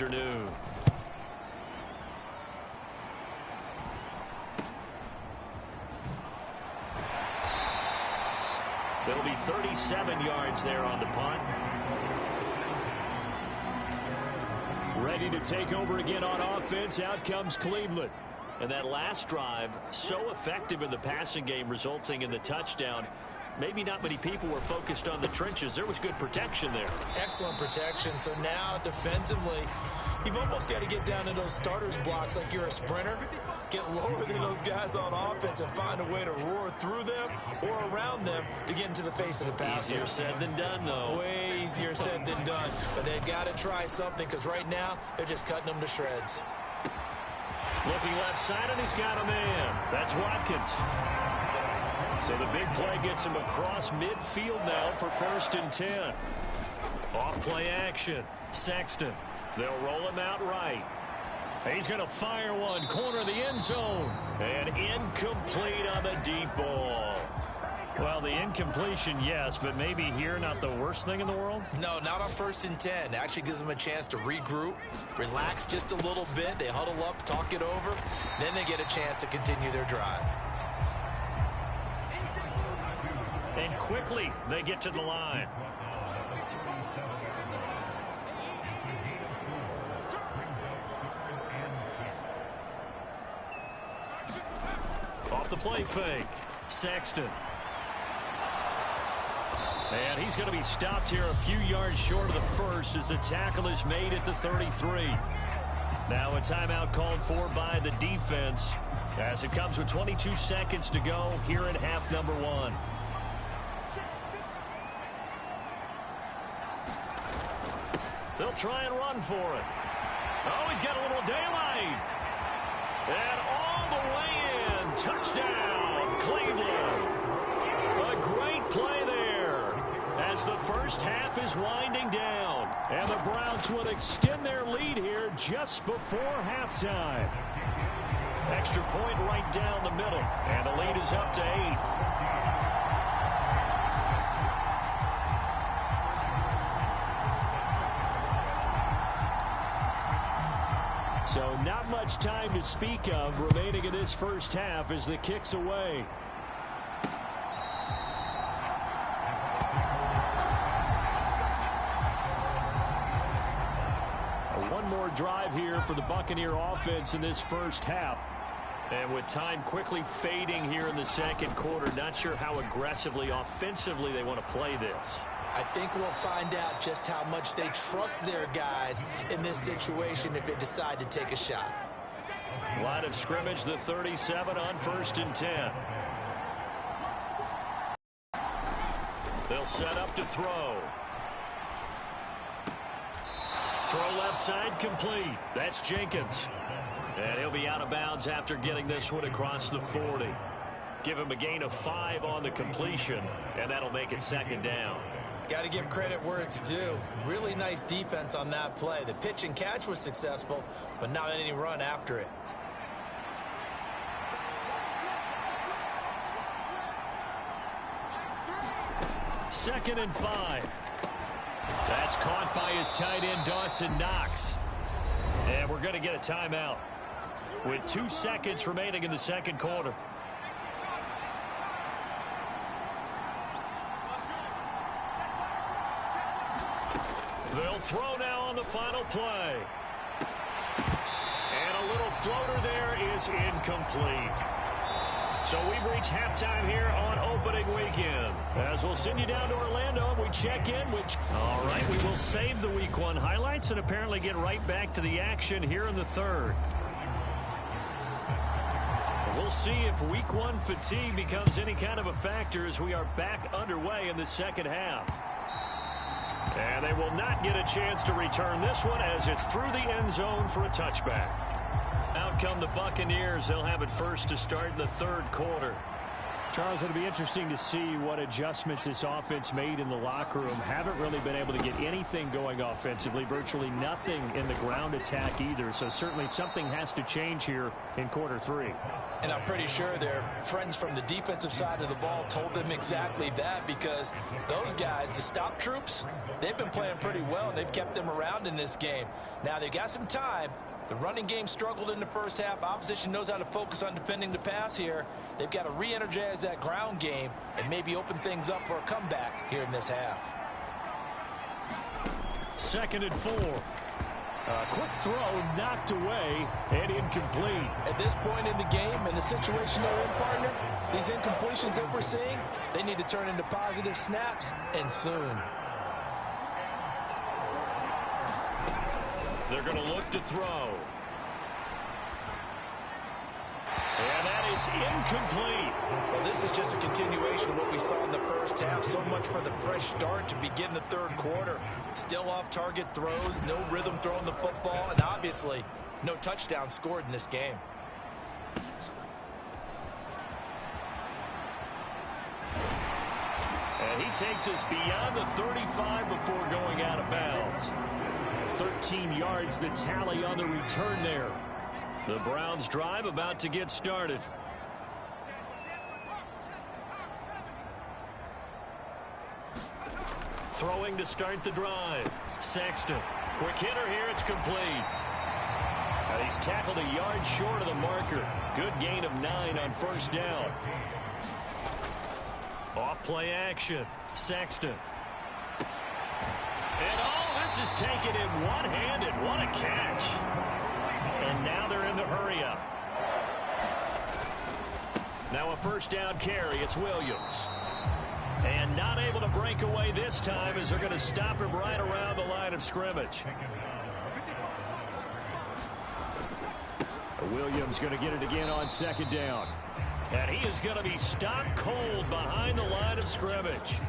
Afternoon. It'll be 37 yards there on the punt. Ready to take over again on offense. Out comes Cleveland. And that last drive, so effective in the passing game, resulting in the touchdown. Maybe not many people were focused on the trenches. There was good protection there. Excellent protection. So now defensively, you've almost got to get down to those starters blocks like you're a sprinter. Get lower than those guys on offense and find a way to roar through them or around them to get into the face of the passer. Easier said than done, though. Way easier said than done. But they've got to try something because right now they're just cutting them to shreds. Looking left side, and he's got a man. That's Watkins. So the big play gets him across midfield now for 1st and 10. Off play action. Sexton. They'll roll him out right. He's going to fire one. Corner of the end zone. And incomplete on the deep ball. Well, the incompletion, yes, but maybe here not the worst thing in the world? No, not on 1st and 10. Actually gives them a chance to regroup, relax just a little bit. They huddle up, talk it over. Then they get a chance to continue their drive. And quickly, they get to the line. Off the play fake. Sexton. And he's going to be stopped here a few yards short of the first as the tackle is made at the 33. Now a timeout called for by the defense as it comes with 22 seconds to go here in half number 1. They'll try and run for it. Oh, he's got a little daylight. And all the way in. Touchdown, Cleveland. A great play there as the first half is winding down. And the Browns would extend their lead here just before halftime. Extra point right down the middle. And the lead is up to 8. So not much time to speak of remaining in this first half as the kick's away. One more drive here for the Buccaneer offense in this first half. And with time quickly fading here in the second quarter, not sure how aggressively, offensively they want to play this. I think we'll find out just how much they trust their guys in this situation if they decide to take a shot. Line of scrimmage, the 37 on 1st and 10. They'll set up to throw. Throw left side complete. That's Jenkins. And he'll be out of bounds after getting this one across the 40. Give him a gain of 5 on the completion, and that'll make it 2nd down. Got to give credit where it's due. Really nice defense on that play. The pitch and catch was successful, but not any run after it. Second and 5. That's caught by his tight end, Dawson Knox. And we're going to get a timeout with 2 seconds remaining in the second quarter. They'll throw now on the final play. And a little floater there is incomplete. So we've reached halftime here on opening weekend. As we'll send you down to Orlando and we check in. All right, we will save the Week 1 highlights and apparently get right back to the action here in the third. We'll see if Week 1 fatigue becomes any kind of a factor as we are back underway in the second half. And they will not get a chance to return this one as it's through the end zone for a touchback. Out come the Buccaneers. They'll have it first to start in the third quarter. Charles, it'll be interesting to see what adjustments this offense made in the locker room. Haven't really been able to get anything going offensively, virtually nothing in the ground attack either. So certainly something has to change here in quarter three. And I'm pretty sure their friends from the defensive side of the ball told them exactly that, because those guys, the stop troops, they've been playing pretty well, and they've kept them around in this game. Now, they've got some time. The running game struggled in the first half. Opposition knows how to focus on defending the pass here. They've got to re-energize that ground game and maybe open things up for a comeback here in this half. 2nd and 4. A quick throw knocked away and incomplete. At this point in the game and the situation they're in, partner, these incompletions that we're seeing, they need to turn into positive snaps, and soon. They're going to look to throw. And that is incomplete. Well, this is just a continuation of what we saw in the first half. So much for the fresh start to begin the third quarter. Still off-target throws, no rhythm throwing the football, and obviously no touchdown scored in this game. And he takes us beyond the 35 before going out of bounds. 13 yards the tally on the return there. The Browns drive about to get started. Throwing to start the drive. Sexton. Quick hitter here. It's complete. And he's tackled a yard short of the marker. Good gain of 9 on first down. Off play action. Sexton. And all this is taken in one-handed. What a catch. And now they're in the hurry-up. Now a first down carry. It's Williams. And not able to break away this time as they're going to stop him right around the line of scrimmage. Williams going to get it again on 2nd down. And he is going to be stopped cold behind the line of scrimmage.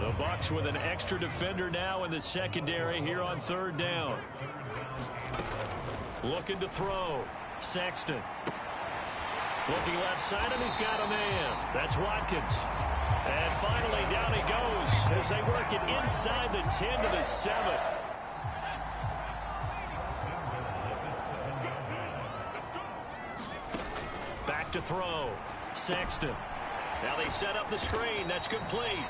The Bucs with an extra defender now in the secondary here on 3rd down. Looking to throw. Sexton. Looking left side, and he's got a man. That's Watkins. And finally, down he goes as they work it inside the 10 to the 7. Back to throw. Sexton. Now they set up the screen. That's complete.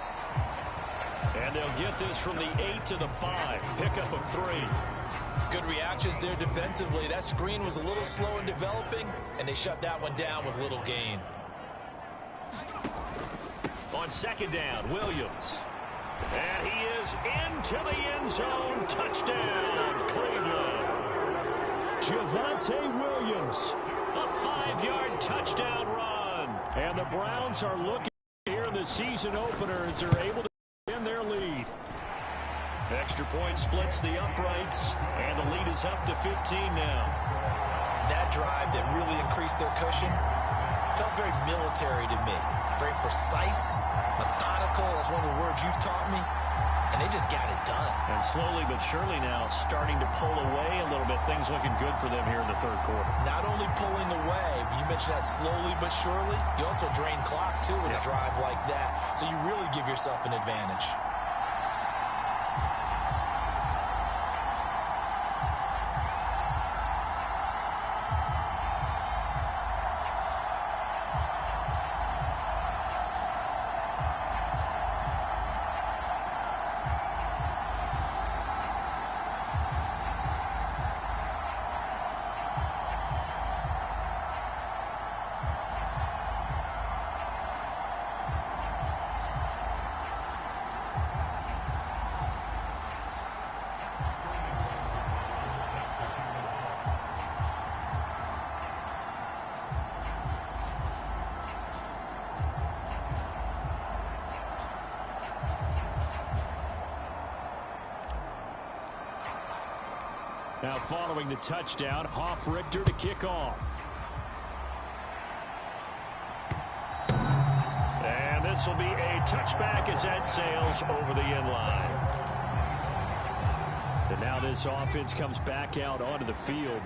And they'll get this from the 8 to the 5. Pickup of 3. Good reactions there defensively. That screen was a little slow in developing, and they shut that one down with little gain. On 2nd down, Williams. And he is into the end zone. Touchdown, Cleveland. Javonte Williams. A 5-yard touchdown run. And the Browns are looking here in the season opener as they're able to win their lead. Extra point splits the uprights, and the lead is up to 15 now. That drive that really increased their cushion felt very military to me. Very precise, methodical. That's one of the words you've taught me. And they just got it done. And slowly but surely now starting to pull away a little bit. Things looking good for them here in the 3rd quarter. Not only pulling away, but you mentioned that slowly but surely. You also drain clock, too, with a drive like that. So you really give yourself an advantage. Now following the touchdown, Hoff-Richter to kick off. And this will be a touchback as that sails over the end line. And now this offense comes back out onto the field.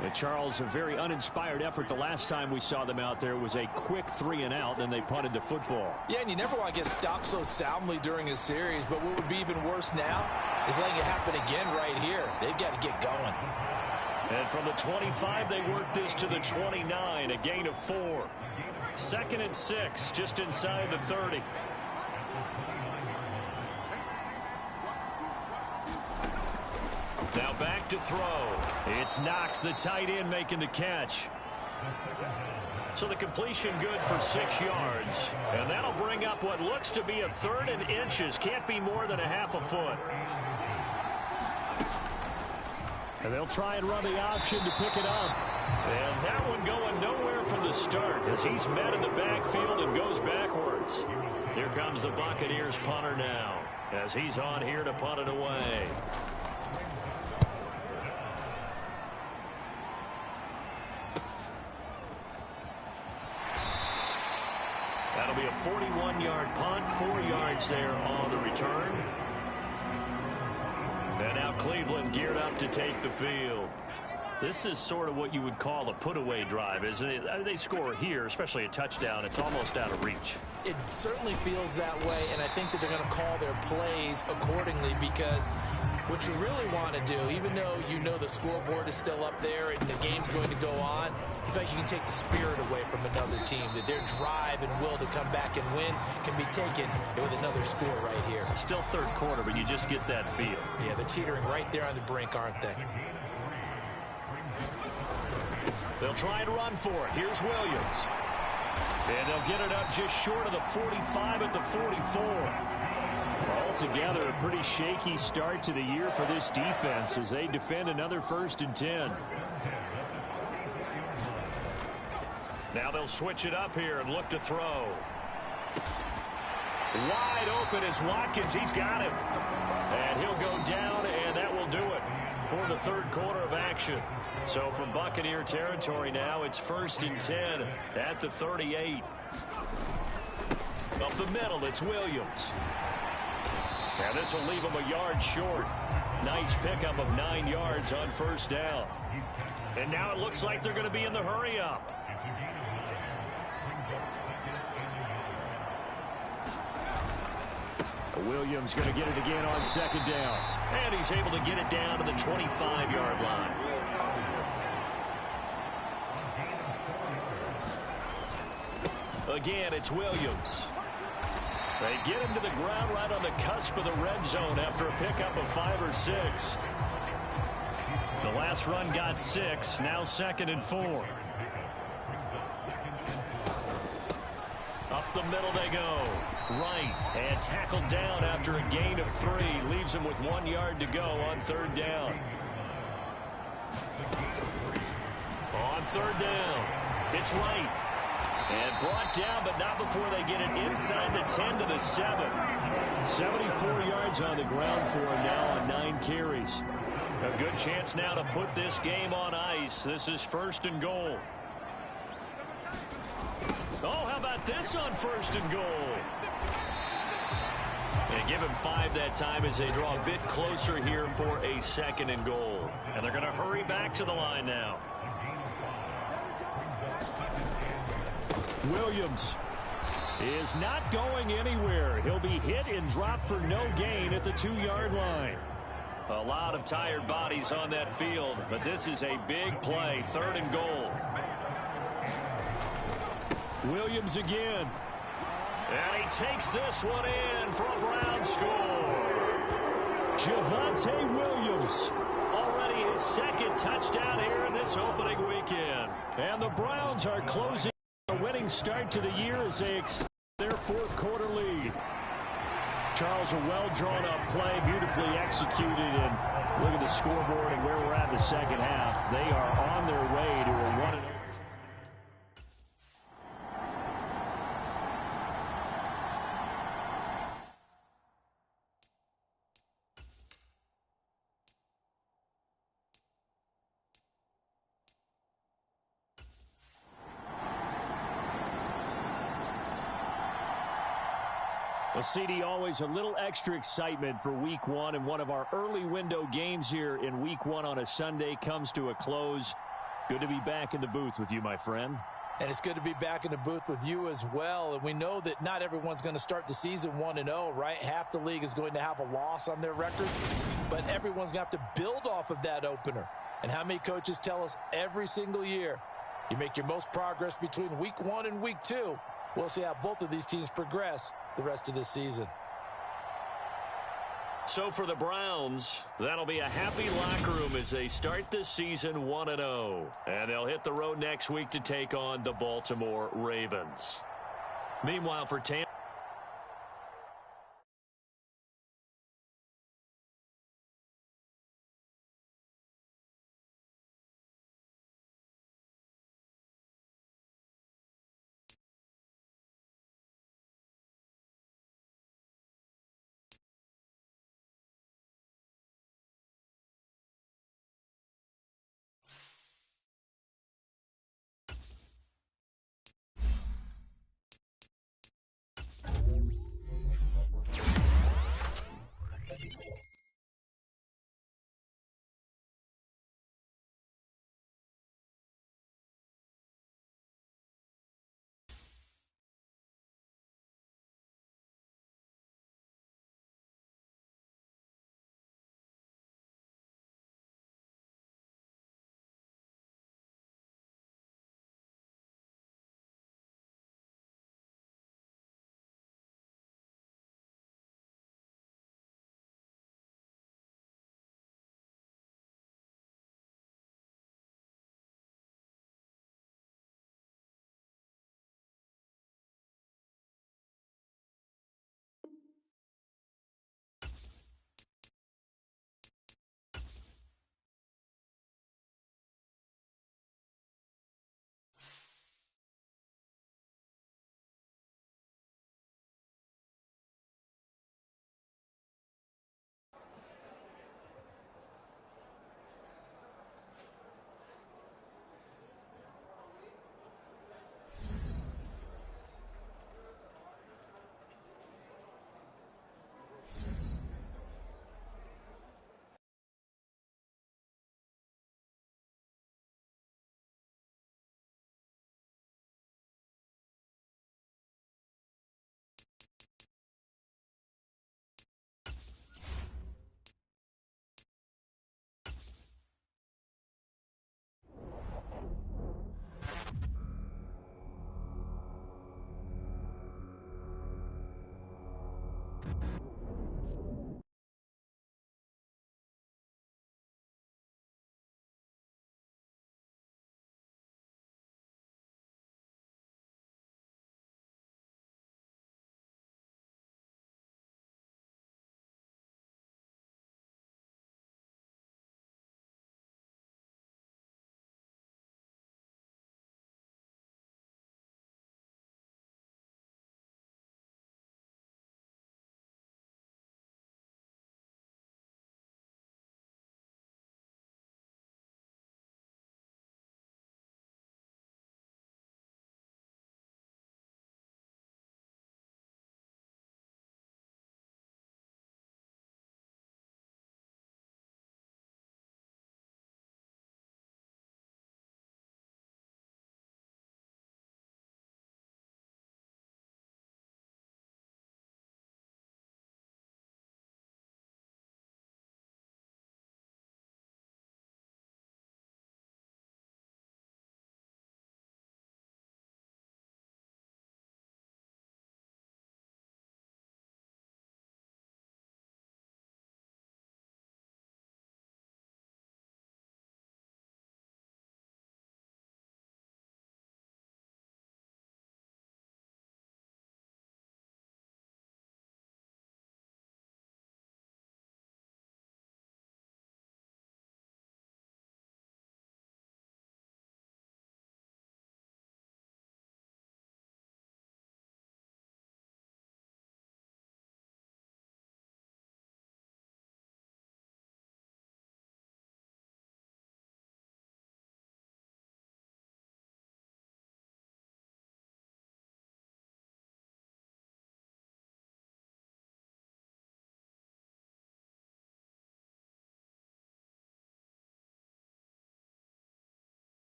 And Charles, a very uninspired effort the last time we saw them out there. Was a quick 3-and-out, and they punted the football. Yeah, and you never want to get stopped so soundly during a series, but what would be even worse now is letting it happen again right here. They've got to get going. And from the 25, they work this to the 29, a gain of 4. 2nd and 6, just inside the 30. Now back to throw. It's Knox, the tight end, making the catch. So the completion good for 6 yards. And that'll bring up what looks to be a 3rd and inches. Can't be more than a half a foot. And they'll try and run the option to pick it up. And that one going nowhere from the start as he's met in the backfield and goes backwards. Here comes the Buccaneers punter now as he's on here to punt it away. That'll be a 41-yard punt, 4 yards there on the return. And now Cleveland geared up to take the field. This is sort of what you would call a put-away drive, isn't it? I mean, they score here, especially a touchdown. It's almost out of reach. It certainly feels that way, and I think that they're going to call their plays accordingly because what you really want to do, even though you know the scoreboard is still up there and the game's going to go on, you feel like you can take the spirit away from another team, that their drive and will to come back and win can be taken with another score right here. Still 3rd quarter, but you just get that feel. Yeah, they're teetering right there on the brink, aren't they? They'll try and run for it. Here's Williams. And they'll get it up just short of the 45 at the 44. Altogether, a pretty shaky start to the year for this defense as they defend another 1st and 10. Now they'll switch it up here and look to throw. Wide open is Watkins. He's got him. And he'll go down, and that will do it for the 3rd quarter of action. So from Buccaneer territory now, it's 1st and 10 at the 38. Up the middle, it's Williams. And this will leave him a yard short. Nice pickup of 9 yards on 1st down. And now it looks like they're going to be in the hurry-up. Williams going to get it again on 2nd down. And he's able to get it down to the 25-yard line. Again, it's Williams. They get him to the ground right on the cusp of the red zone after a pickup of 5 or 6. The last run got 6. Now 2nd and 4. Up the middle they go. Right. And tackled down after a gain of 3. Leaves him with 1 yard to go on 3rd down. On 3rd down, it's Wright. And brought down, but not before they get it inside the 10 to the 7. 74 yards on the ground for him now on 9 carries. A good chance now to put this game on ice. This is 1st and goal. Oh, how about this on 1st and goal? And give him 5 that time as they draw a bit closer here for a 2nd and goal. And they're going to hurry back to the line now. Williams is not going anywhere. He'll be hit and dropped for no gain at the 2-yard line. A lot of tired bodies on that field, but this is a big play. 3rd and goal. Williams again. And he takes this one in for a Brown score. Javonte Williams. Already his 2nd touchdown here in this opening weekend. And the Browns are closing a winning start to the year as they extend their 4th quarter lead. Charles, a well-drawn-up play, beautifully executed, and look at the scoreboard and where we're at in the 2nd half. They are on their way to a 1-0. Well, CD, always a little extra excitement for Week 1, and one of our early window games here in Week 1 on a Sunday comes to a close. Good to be back in the booth with you, my friend. And it's good to be back in the booth with you as well. And we know that not everyone's going to start the season 1-0, right? Half the league is going to have a loss on their record, but everyone's going to have to build off of that opener. And how many coaches tell us every single year, you make your most progress between week 1 and week 2. We'll see how both of these teams progress the rest of this season. So for the Browns, that'll be a happy locker room as they start this season 1-0. And they'll hit the road next week to take on the Baltimore Ravens. Meanwhile, for Tampa,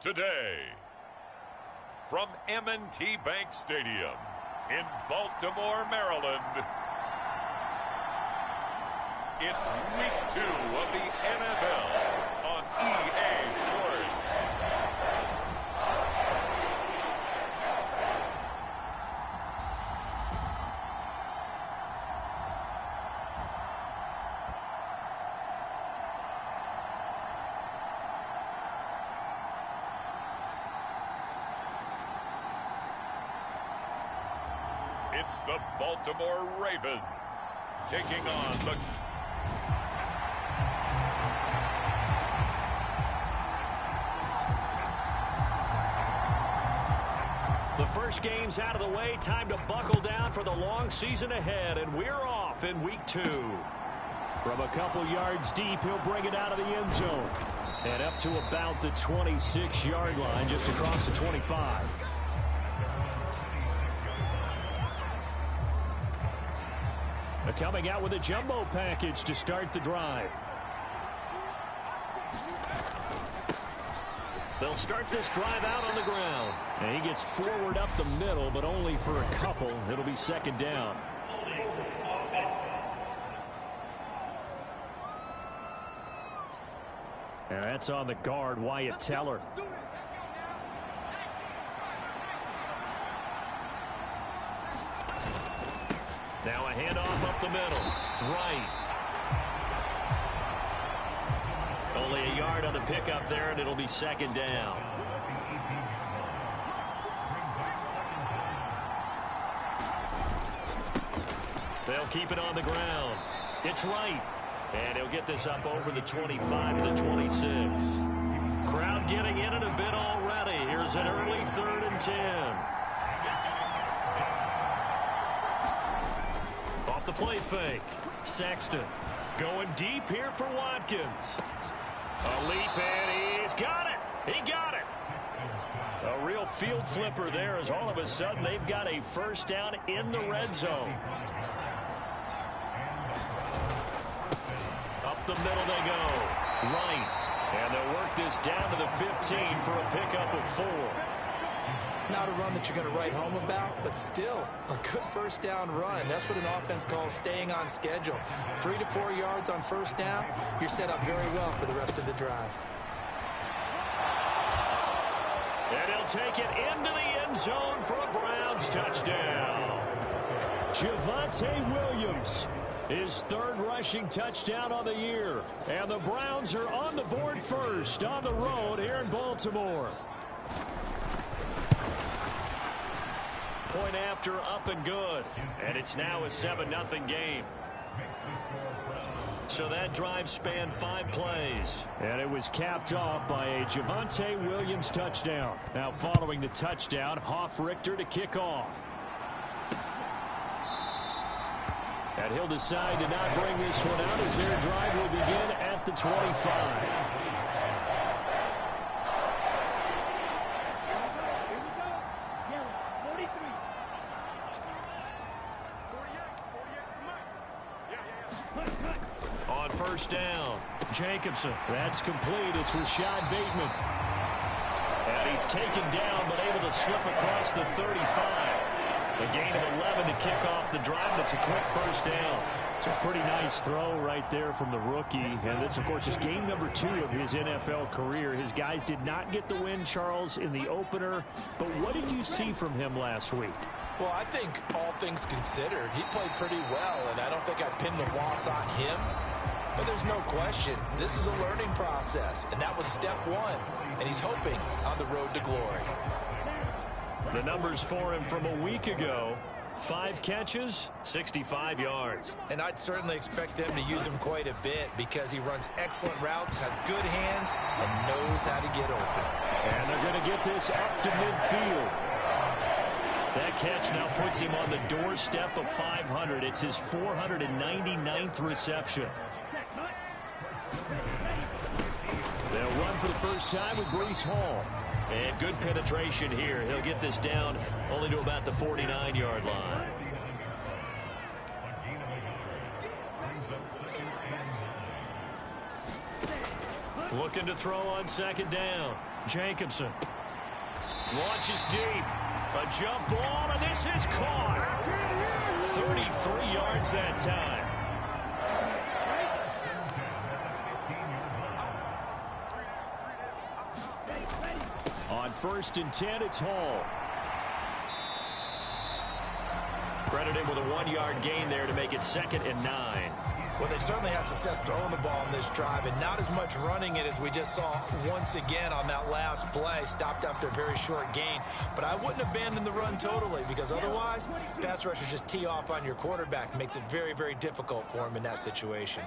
today. From M&T Bank Stadium in Baltimore, Maryland, it's Week 2 of the NFL on EA Sports. It's the Baltimore Ravens taking on the... The first game's out of the way. Time to buckle down for the long season ahead, and we're off in Week 2. From a couple yards deep, he'll bring it out of the end zone. And up to about the 26-yard line, just across the 25. Coming out with a jumbo package to start the drive. They'll start this drive out on the ground. And he gets forward up the middle, but only for a couple. It'll be second down. And that's on the guard, Wyatt Teller. Now a handoff up the middle. Right. Only a yard on the pickup there, and it'll be second down. They'll keep it on the ground. It's right. And he'll get this up over the 25 to the 26. Crowd getting in it a bit already. Here's an early 3rd and 10. The play fake. Sexton going deep here for Watkins. A leap, and he's got it. He got it. A real field flipper there, as all of a sudden they've got a first down in the red zone. Up the middle they go. Right. And they'll work this down to the 15 for a pickup of 4. Not a run that you're going to write home about, but still a good first down run. That's what an offense calls staying on schedule. 3 to 4 yards on first down, you're set up very well for the rest of the drive. And he'll take it into the end zone for a Browns touchdown. Javonte Williams, his 3rd rushing touchdown on the year. And the Browns are on the board first on the road here in Baltimore. Point after, up and good. And it's now a 7-0 game. So that drive spanned 5 plays. And it was capped off by a Javonte Williams touchdown. Now following the touchdown, Richter to kick off. And he'll decide to not bring this one out as their drive will begin at the 25. First down. Jacobson. That's complete. It's Rashad Bateman. And he's taken down, but able to slip across the 35. A gain of 11 to kick off the drive, and it's a quick first down. It's a pretty nice throw right there from the rookie. And this, of course, is game number 2 of his NFL career. His guys did not get the win, Charles, in the opener. But what did you see from him last week? Well, I think all things considered, he played pretty well, and I don't think I'd pin the loss on him. But there's no question, this is a learning process, and that was step 1, and he's hoping on the road to glory. The numbers for him from a week ago, 5 catches, 65 yards. And I'd certainly expect them to use him quite a bit because he runs excellent routes, has good hands, and knows how to get open. And they're going to get this up to midfield. That catch now puts him on the doorstep of 500. It's his 499th reception. They'll run for the first time with Breece Hall. And good penetration here. He'll get this down only to about the 49-yard line. Looking to throw on second down. Jacobson launches deep. A jump ball, and this is caught. 33 yards that time. On 1st and 10, it's Hall. Credit him with a 1-yard gain there to make it 2nd and 9. Well, they certainly had success throwing the ball on this drive, and not as much running it as we just saw once again on that last play. Stopped after a very short gain. But I wouldn't abandon the run totally, because otherwise, pass rushers just tee off on your quarterback. Makes it very, very difficult for him in that situation.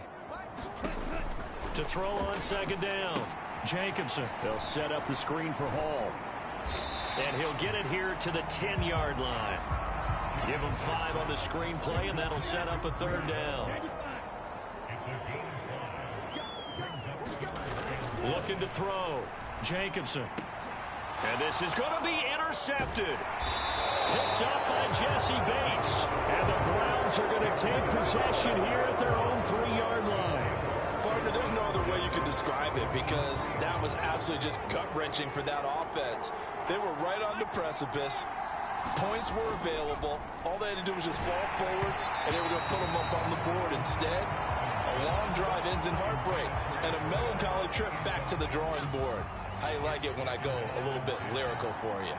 To throw on 2nd down, Jacobson. They'll set up the screen for Hall. And he'll get it here to the 10-yard line. Give him 5 on the screenplay, and that'll set up a 3rd down. Looking to throw. Jacobson. And this is going to be intercepted. Picked up by Jesse Bates. And the Browns are going to take possession here at their own 3-yard line. Partner, there's no other way you could describe it, because that was absolutely just gut-wrenching for that offense. They were right on the precipice. Points were available. All they had to do was just fall forward, and they were going to put them up on the board. Instead, a long drive ends in heartbreak and a melancholy trip back to the drawing board. How you like it when I go a little bit lyrical for you?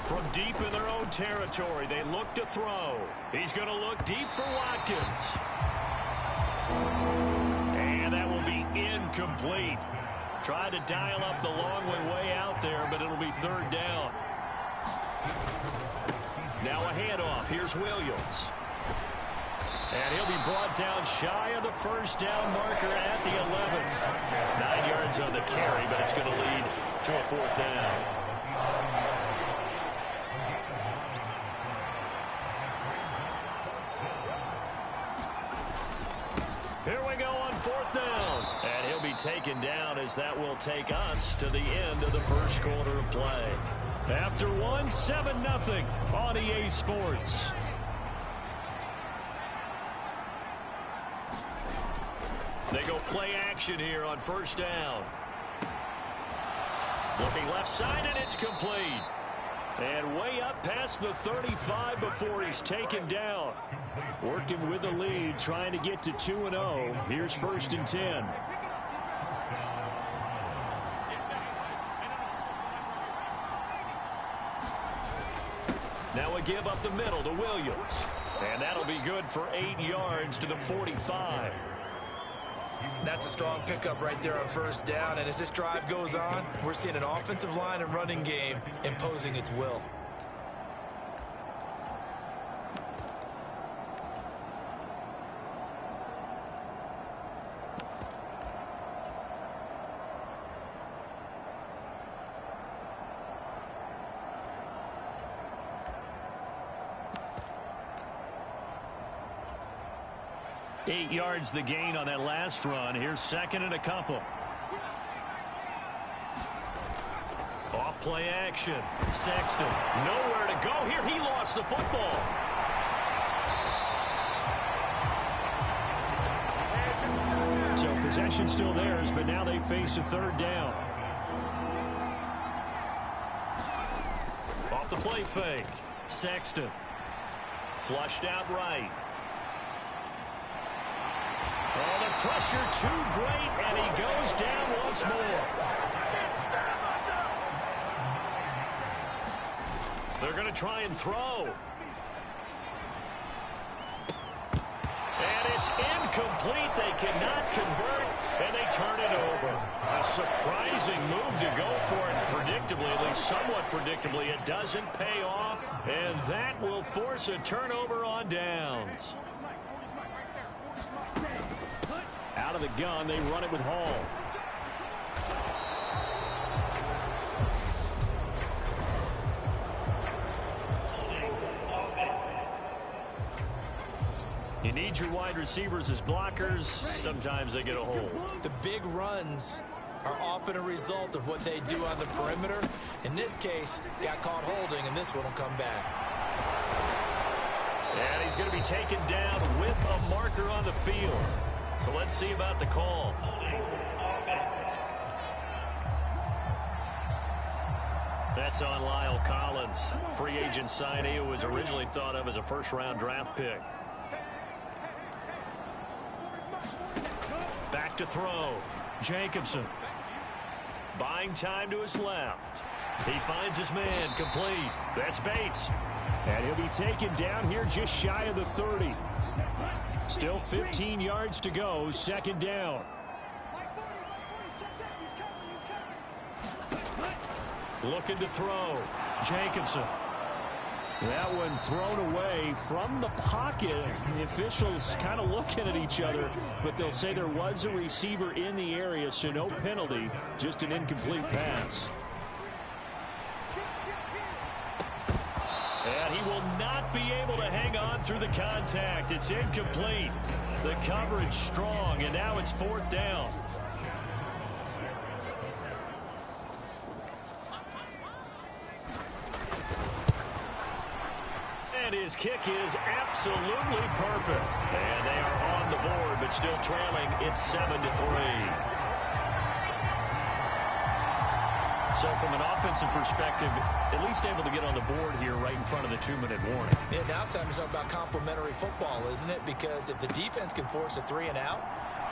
From deep in their own territory, they look to throw. He's going to look deep for Watkins. And that will be incomplete. Tried to dial up the long way out there, but it'll be 3rd down. Now a handoff. Here's Williams. And he'll be brought down shy of the 1st down marker at the 11. 9 yards on the carry, but it's going to lead to a 4th down. Here we go on 4th down. And he'll be taken down, as that will take us to the end of the 1st quarter of play. After 7-0 on EA Sports. They go play action here on 1st down. Looking left side, and it's complete. And way up past the 35 before he's taken down. Working with the lead, trying to get to 2-0. Here's 1st and 10. Now a give up the middle to Williams. And that'll be good for 8 yards to the 45. That's a strong pickup right there on 1st down. And as this drive goes on, we're seeing an offensive line and running game imposing its will. Eight yards the gain on that last run. Here's 2nd and a couple. Off play action. Sexton nowhere to go here. He lost the football. So possession still theirs, but now they face a 3rd down. Off the play fake. Sexton flushed out right. Oh, the pressure too great, and he goes down once more. They're going to try and throw. And it's incomplete. They cannot convert, and they turn it over. A surprising move to go for it predictably, at least somewhat predictably. It doesn't pay off, and that will force a turnover on downs. Out of the gun, they run it with Hall. You need your wide receivers as blockers. Sometimes they get a hold. The big runs are often a result of what they do on the perimeter. In this case, got caught holding, and this one will come back. And he's going to be taken down with a marker on the field. So let's see about the call. That's on Lyle Collins, free agent signee who was originally thought of as a first-round draft pick. Back to throw. Jacobson. Buying time to his left. He finds his man, complete. That's Bates. And he'll be taken down here just shy of the 30. Still 15 yards to go, second down. Looking to throw. Jacobson. That one thrown away from the pocket. The officials kind of looking at each other, but they'll say there was a receiver in the area, so no penalty, just an incomplete pass. And he will not be able to hang on through the contact. It's incomplete. The coverage strong, and now it's fourth down. And his kick is absolutely perfect. And they are on the board, but still trailing. It's 7-3. So from an offensive perspective, at least able to get on the board here right in front of the 2-minute warning. Yeah, now it's time to talk about complementary football, isn't it? Because if the defense can force a 3-and-out,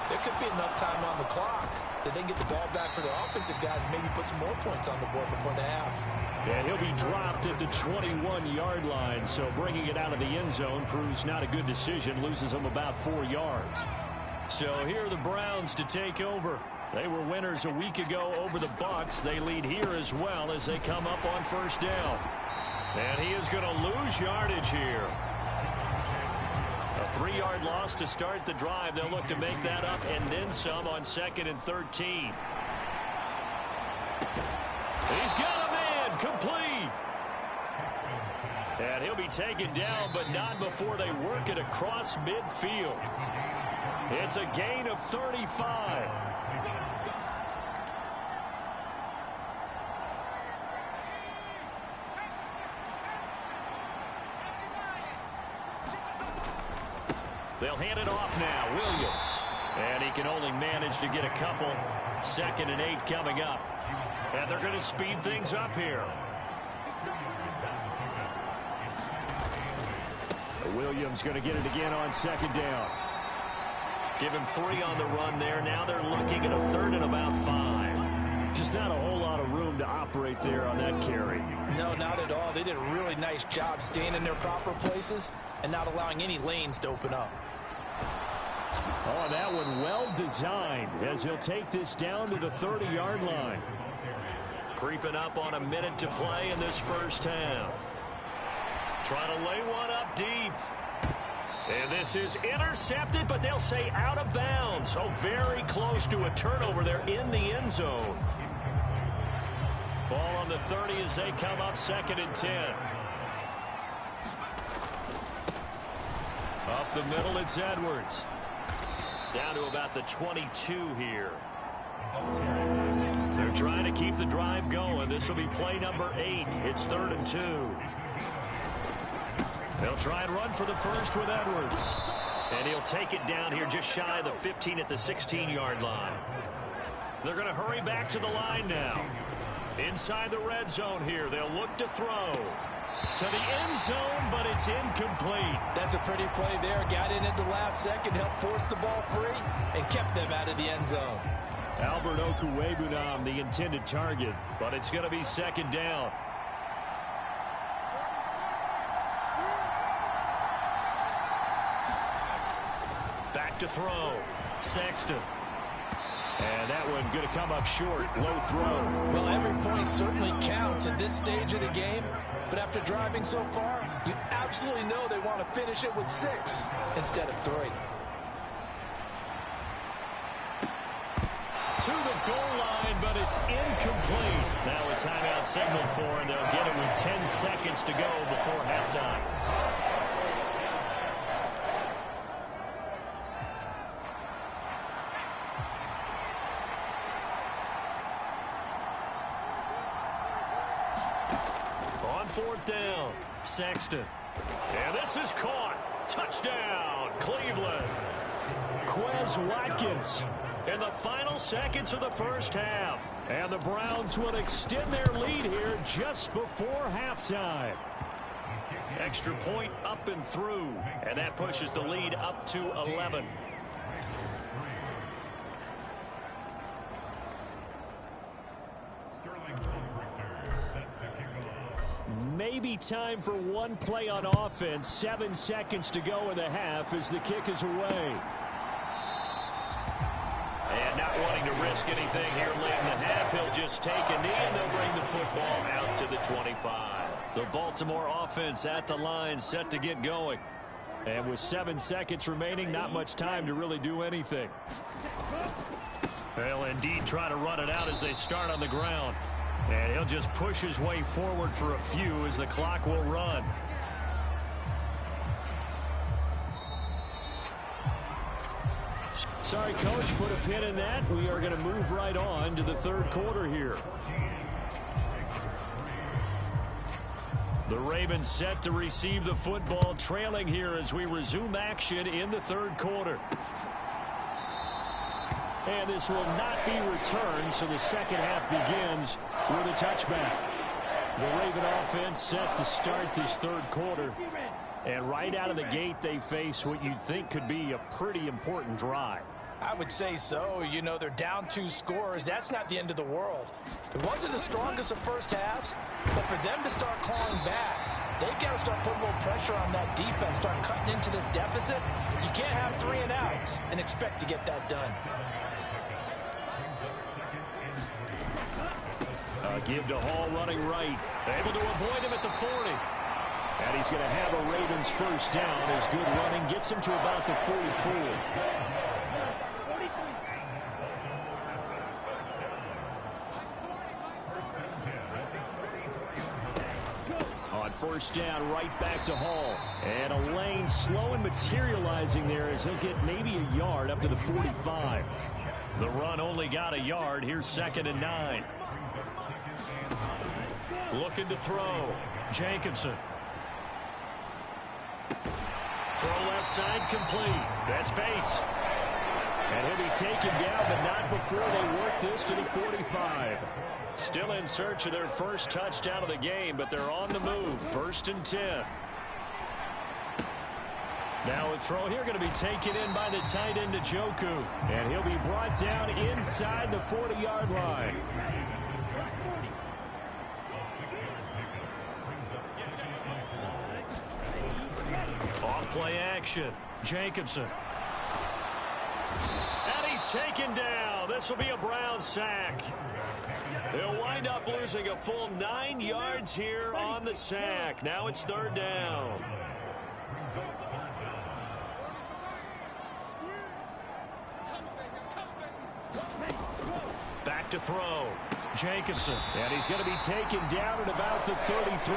there could be enough time on the clock that they can get the ball back for their offensive guys, maybe put some more points on the board before the half. And he'll be dropped at the 21-yard line, so bringing it out of the end zone proves not a good decision, loses them about 4 yards. So here are the Browns to take over. They were winners a week ago over the Bucs. They lead here as well as they come up on first down. And he is going to lose yardage here. A 3-yard loss to start the drive. They'll look to make that up and then some on 2nd and 13. He's got a man, complete. And he'll be taken down, but not before they work it across midfield. It's a gain of 35. They'll hand it off now. Williams. And he can only manage to get a couple. 2nd and 8 coming up. And they're going to speed things up here. Williams going to get it again on 2nd down. Give him 3 on the run there. Now they're looking at a 3rd and about 5. Just not a whole lot of room to operate there on that carry. No, not at all. They did a really nice job staying in their proper places and not allowing any lanes to open up. Oh, that one well designed as he'll take this down to the 30-yard line. Creeping up on a minute to play in this first half. Trying to lay one up deep. And this is intercepted, but they'll say out of bounds. Oh, very close to a turnover there in the end zone. Ball on the 30 as they come up 2nd and 10. Up the middle, it's Edwards. Down to about the 22 here. They're trying to keep the drive going. This will be play number 8. It's 3rd and 2. They'll try and run for the first with Edwards. And he'll take it down here just shy of the 15 at the 16-yard line. They're going to hurry back to the line now. Inside the red zone here. They'll look to throw. To the end zone, but it's incomplete. That's a pretty play there. Got in at the last second, helped force the ball free, and kept them out of the end zone. Albert Okwuegbunam, the intended target. But it's going to be 2nd down. Back to throw. Sexton. And that one going to come up short. Low throw. Well, every point certainly counts at this stage of the game. But after driving so far, you absolutely know they want to finish it with 6 instead of 3. To the goal line, but it's incomplete. Now a timeout signal for, and they'll get it with 10 seconds to go before halftime. On 4th down, Sexton. And this is caught. Touchdown, Cleveland. Quez Watkins in the final seconds of the first half. And the Browns will extend their lead here just before halftime. Extra point up and through, and that pushes the lead up to 11. Maybe time for one play on offense. 7 seconds to go in the half as the kick is away. And not wanting to risk anything here late in the half, he'll just take a knee and they'll bring the football out to the 25. The Baltimore offense at the line, set to get going. And with 7 seconds remaining, not much time to really do anything. They'll indeed try to run it out as they start on the ground. And he'll just push his way forward for a few as the clock will run. Sorry, Coach, put a pin in that. We are going to move right on to the third quarter here. The Ravens set to receive the football, trailing here as we resume action in the third quarter. And this will not be returned, so the second half begins with a touchback. The Raven offense set to start this third quarter. And right out of the gate, they face what you'd think could be a pretty important drive. I would say so. You know, they're down 2 scores. That's not the end of the world. It wasn't the strongest of first halves, but for them to start clawing back, they've got to start putting a little pressure on that defense, start cutting into this deficit. You can't have 3 and outs and expect to get that done. Give to Hall running right. Able to avoid him at the 40. And he's going to have a Ravens first down as good running gets him to about the 44. On first down, right back to Hall. And a lane slow and materializing there as he'll get maybe a yard up to the 45. The run only got a yard. Here's 2nd and 9. Looking to throw. Jacobson. Throw left side complete. That's Bates. And he'll be taken down, but not before they work this to the 45. Still in search of their first touchdown of the game, but they're on the move. 1st and 10. Now a throw here going to be taken in by the tight end Njoku. And he'll be brought down inside the 40-yard line. Off-play action. Jacobson. And he's taken down. This will be a Brown sack. They'll wind up losing a full 9 yards here on the sack. Now it's 3rd down. Back to throw. Jacobson. And he's going to be taken down at about the 33.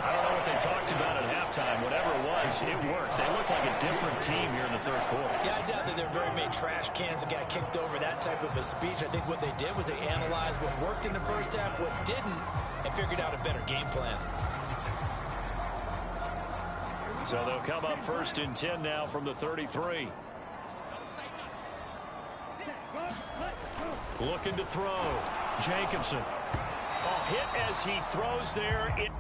I don't know what they talked about at halftime. Whatever it was, it worked. They look like a different team here in the third quarter. Yeah, I doubt that they're very many trash cans that got kicked over, that type of a speech. I think what they did was they analyzed what worked in the first half, what didn't, and figured out a better game plan. So they'll come up 1st and 10 now from the 33. Looking to throw. Jacobson. Oh, hit as he throws there. It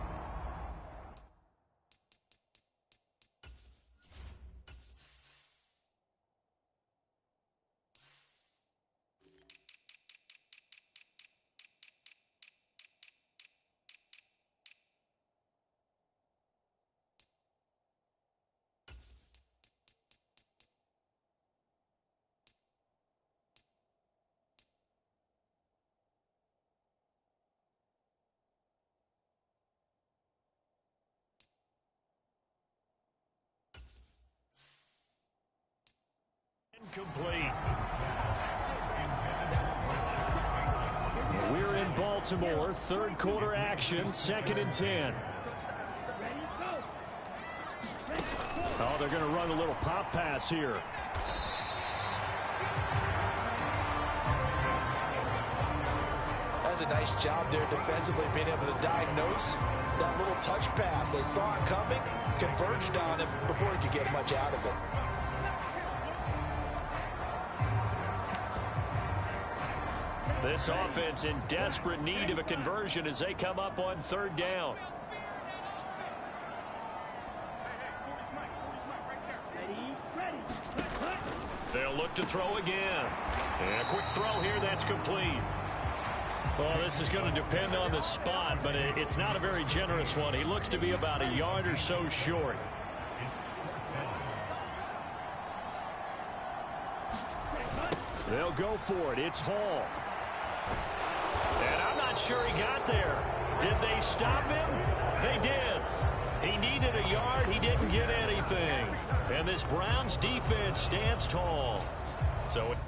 incomplete. We're in Baltimore. Third quarter action. 2nd and 10. Oh, they're going to run a little pop pass here. As a a nice job there defensively, being able to diagnose that little touch pass. They saw it coming, converged on it before he could get much out of it. This offense in desperate need of a conversion as they come up on third down. They'll look to throw again. And a quick throw here, that's complete. Well, this is going to depend on the spot, but it's not a very generous one. He looks to be about a yard or so short. They'll go for it. It's Hall. And I'm not sure he got there. Did they stop him? They did. He needed a yard. He didn't get anything. And this Browns defense stands tall. So it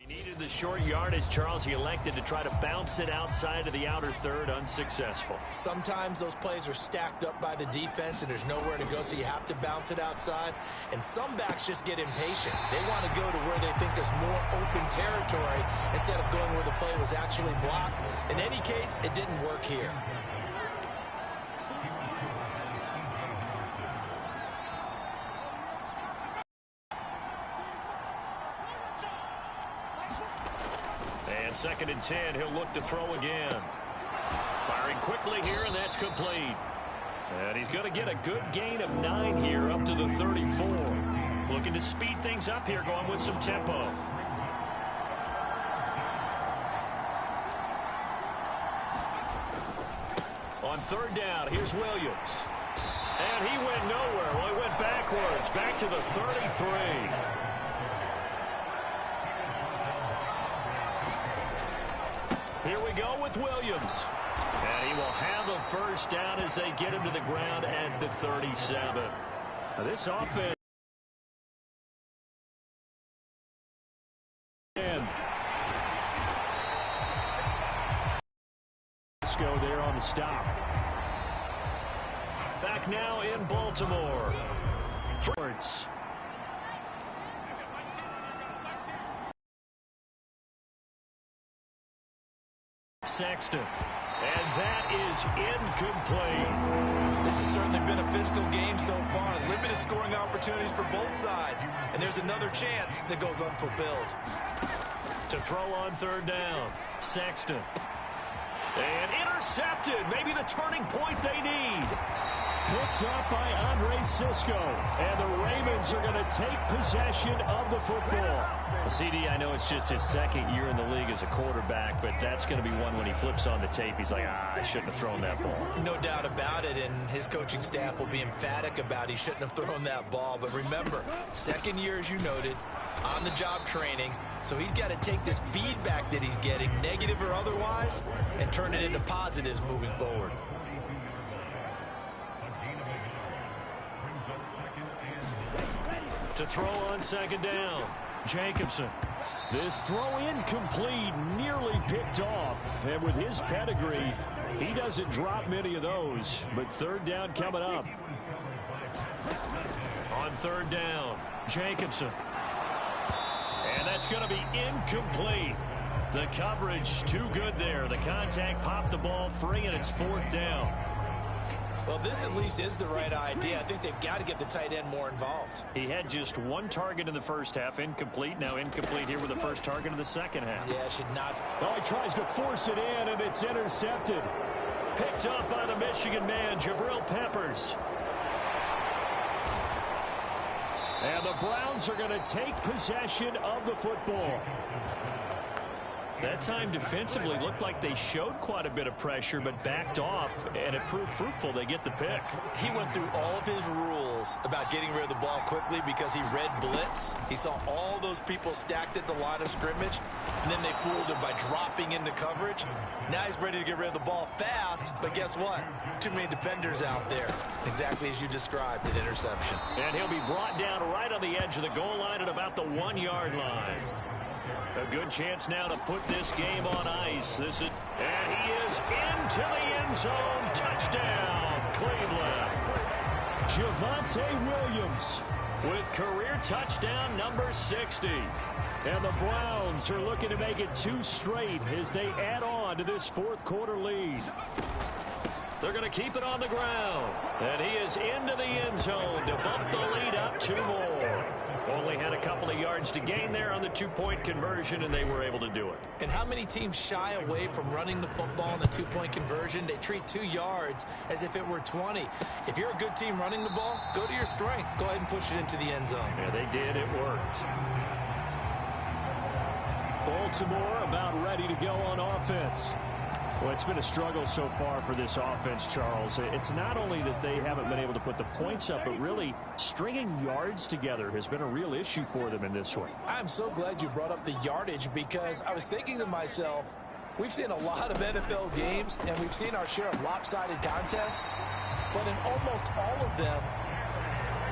needed the short yardage, Charles. He elected to try to bounce it outside of the outer third, unsuccessful. Sometimes those plays are stacked up by the defense and there's nowhere to go, so you have to bounce it outside. And some backs just get impatient. They want to go to where they think there's more open territory instead of going where the play was actually blocked. In any case, it didn't work here. Second and 10, he'll look to throw again. Firing quickly here, and that's complete. And he's going to get a good gain of 9 here up to the 34. Looking to speed things up here, going with some tempo. On third down, here's Williams. And he went nowhere. Well, he went backwards, back to the 33. Here we go with Williams. And he will have a first down as they get him to the ground at the 37. Now this offense. Let's go there on the stop. Back now in Baltimore. Forwards. Sexton. And that is incomplete. This has certainly been a physical game so far. Limited scoring opportunities for both sides. And there's another chance that goes unfulfilled. To throw on third down. Sexton. And intercepted. Maybe the turning point they need. Picked up by Andre Sisco. And the Ravens are going to take possession of the football. CD, I know it's just his second year in the league as a quarterback, but that's going to be one when he flips on the tape. He's like, I shouldn't have thrown that ball. No doubt about it, and his coaching staff will be emphatic about he shouldn't have thrown that ball. But remember, second year, as you noted, on-the-job training, so he's got to take this feedback that he's getting, negative or otherwise, and turn it into positives moving forward. To throw on second down. Jacobson. This throw incomplete, nearly picked off. And with his pedigree, he doesn't drop many of those. But third down coming up. On third down, Jacobson. And that's going to be incomplete. The coverage too good there. The contact popped the ball free, and it's fourth down. Well, this at least is the right idea. I think they've got to get the tight end more involved. He had just one target in the first half, incomplete. Now incomplete here with the first target of the second half. Yeah, should not. Oh, he tries to force it in, and it's intercepted. Picked up by the Michigan man, Jabril Peppers. And the Browns are going to take possession of the football. That time defensively looked like they showed quite a bit of pressure but backed off, and it proved fruitful. They get the pick. He went through all of his rules about getting rid of the ball quickly because he read blitz. He saw all those people stacked at the line of scrimmage, and then they fooled him by dropping into coverage. Now he's ready to get rid of the ball fast, but guess what? Too many defenders out there. Exactly as you described, an interception. And he'll be brought down right on the edge of the goal line at about the 1-yard line. A good chance now to put this game on ice. And he is into the end zone. Touchdown, Cleveland. Javonte Williams with career touchdown number 60. And the Browns are looking to make it 2 straight as they add on to this fourth quarter lead. They're going to keep it on the ground. And he is into the end zone to bump the lead up 2 more. Only had a couple of yards to gain there on the 2-point conversion, and they were able to do it. And how many teams shy away from running the football in the 2-point conversion? They treat 2 yards as if it were 20. If you're a good team running the ball, go to your strength. Go ahead and push it into the end zone. Yeah, they did. It worked. Baltimore about ready to go on offense. Well, it's been a struggle so far for this offense, Charles. It's not only that they haven't been able to put the points up, but really stringing yards together has been a real issue for them in this one. I'm so glad you brought up the yardage because I was thinking to myself, we've seen a lot of NFL games, and we've seen our share of lopsided contests, but in almost all of them,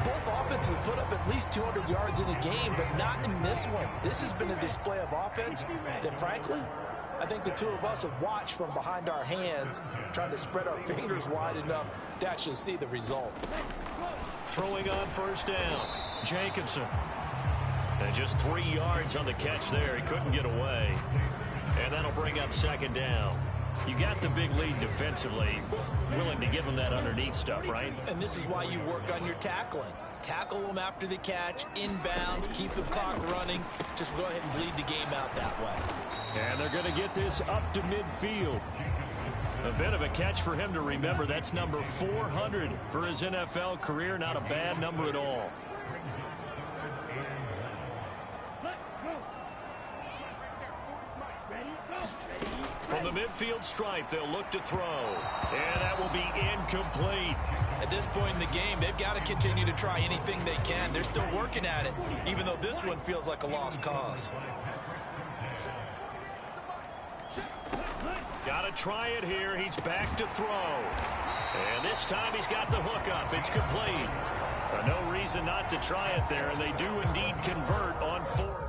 both offenses put up at least 200 yards in a game, but not in this one. This has been a display of offense that, frankly, I think the two of us have watched from behind our hands, trying to spread our fingers wide enough to actually see the result. Throwing on first down, Jacobson. And just 3 yards on the catch there. He couldn't get away. And that'll bring up second down. You got the big lead defensively, willing to give them that underneath stuff, right? And this is why you work on your tackling. Tackle them after the catch, inbounds, keep the clock running. Just go ahead and bleed the game out that way. And they're going to get this up to midfield. A bit of a catch for him to remember. That's number 400 for his NFL career. Not a bad number at all. From the midfield stripe, they'll look to throw. And that will be incomplete. At this point in the game, they've got to continue to try anything they can. They're still working at it, even though this one feels like a lost cause. Got to try it here. He's back to throw. And this time he's got the hook up. It's complete. No reason not to try it there, and they do indeed convert on 4.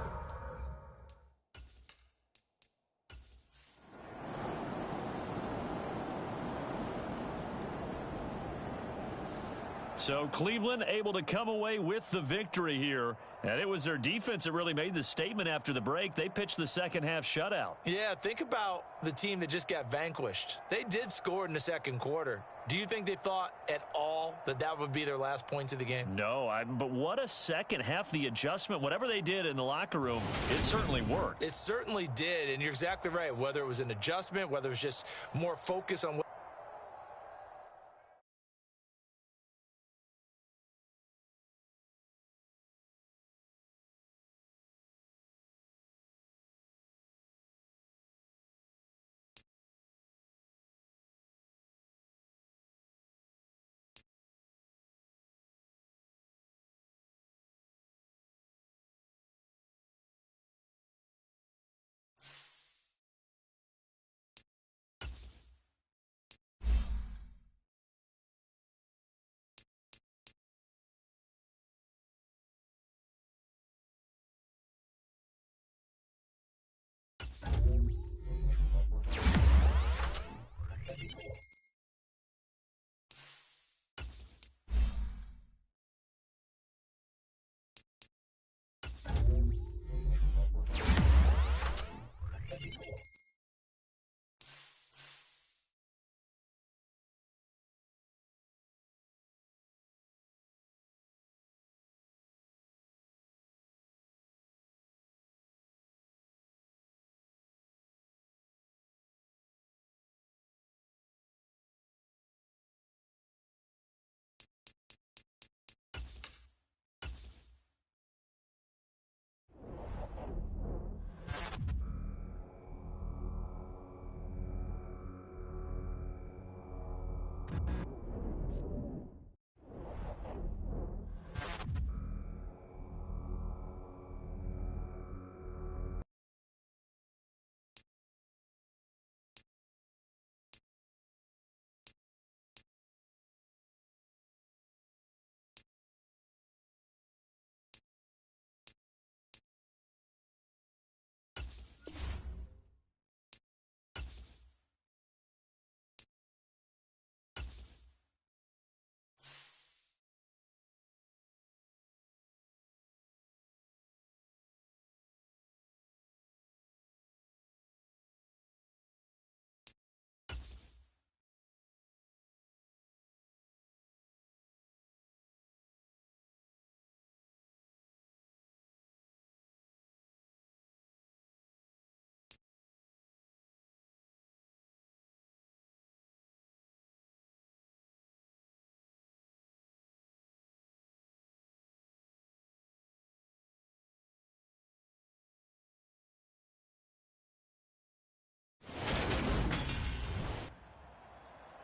So Cleveland able to come away with the victory here. And it was their defense that really made the statement after the break. They pitched the second half shutout. Yeah, think about the team that just got vanquished. They did score in the second quarter. Do you think they thought at all that that would be their last points of the game? No, but what a second half. The adjustment, whatever they did in the locker room, it certainly worked. It certainly did, and you're exactly right. Whether it was an adjustment, whether it was just more focus on what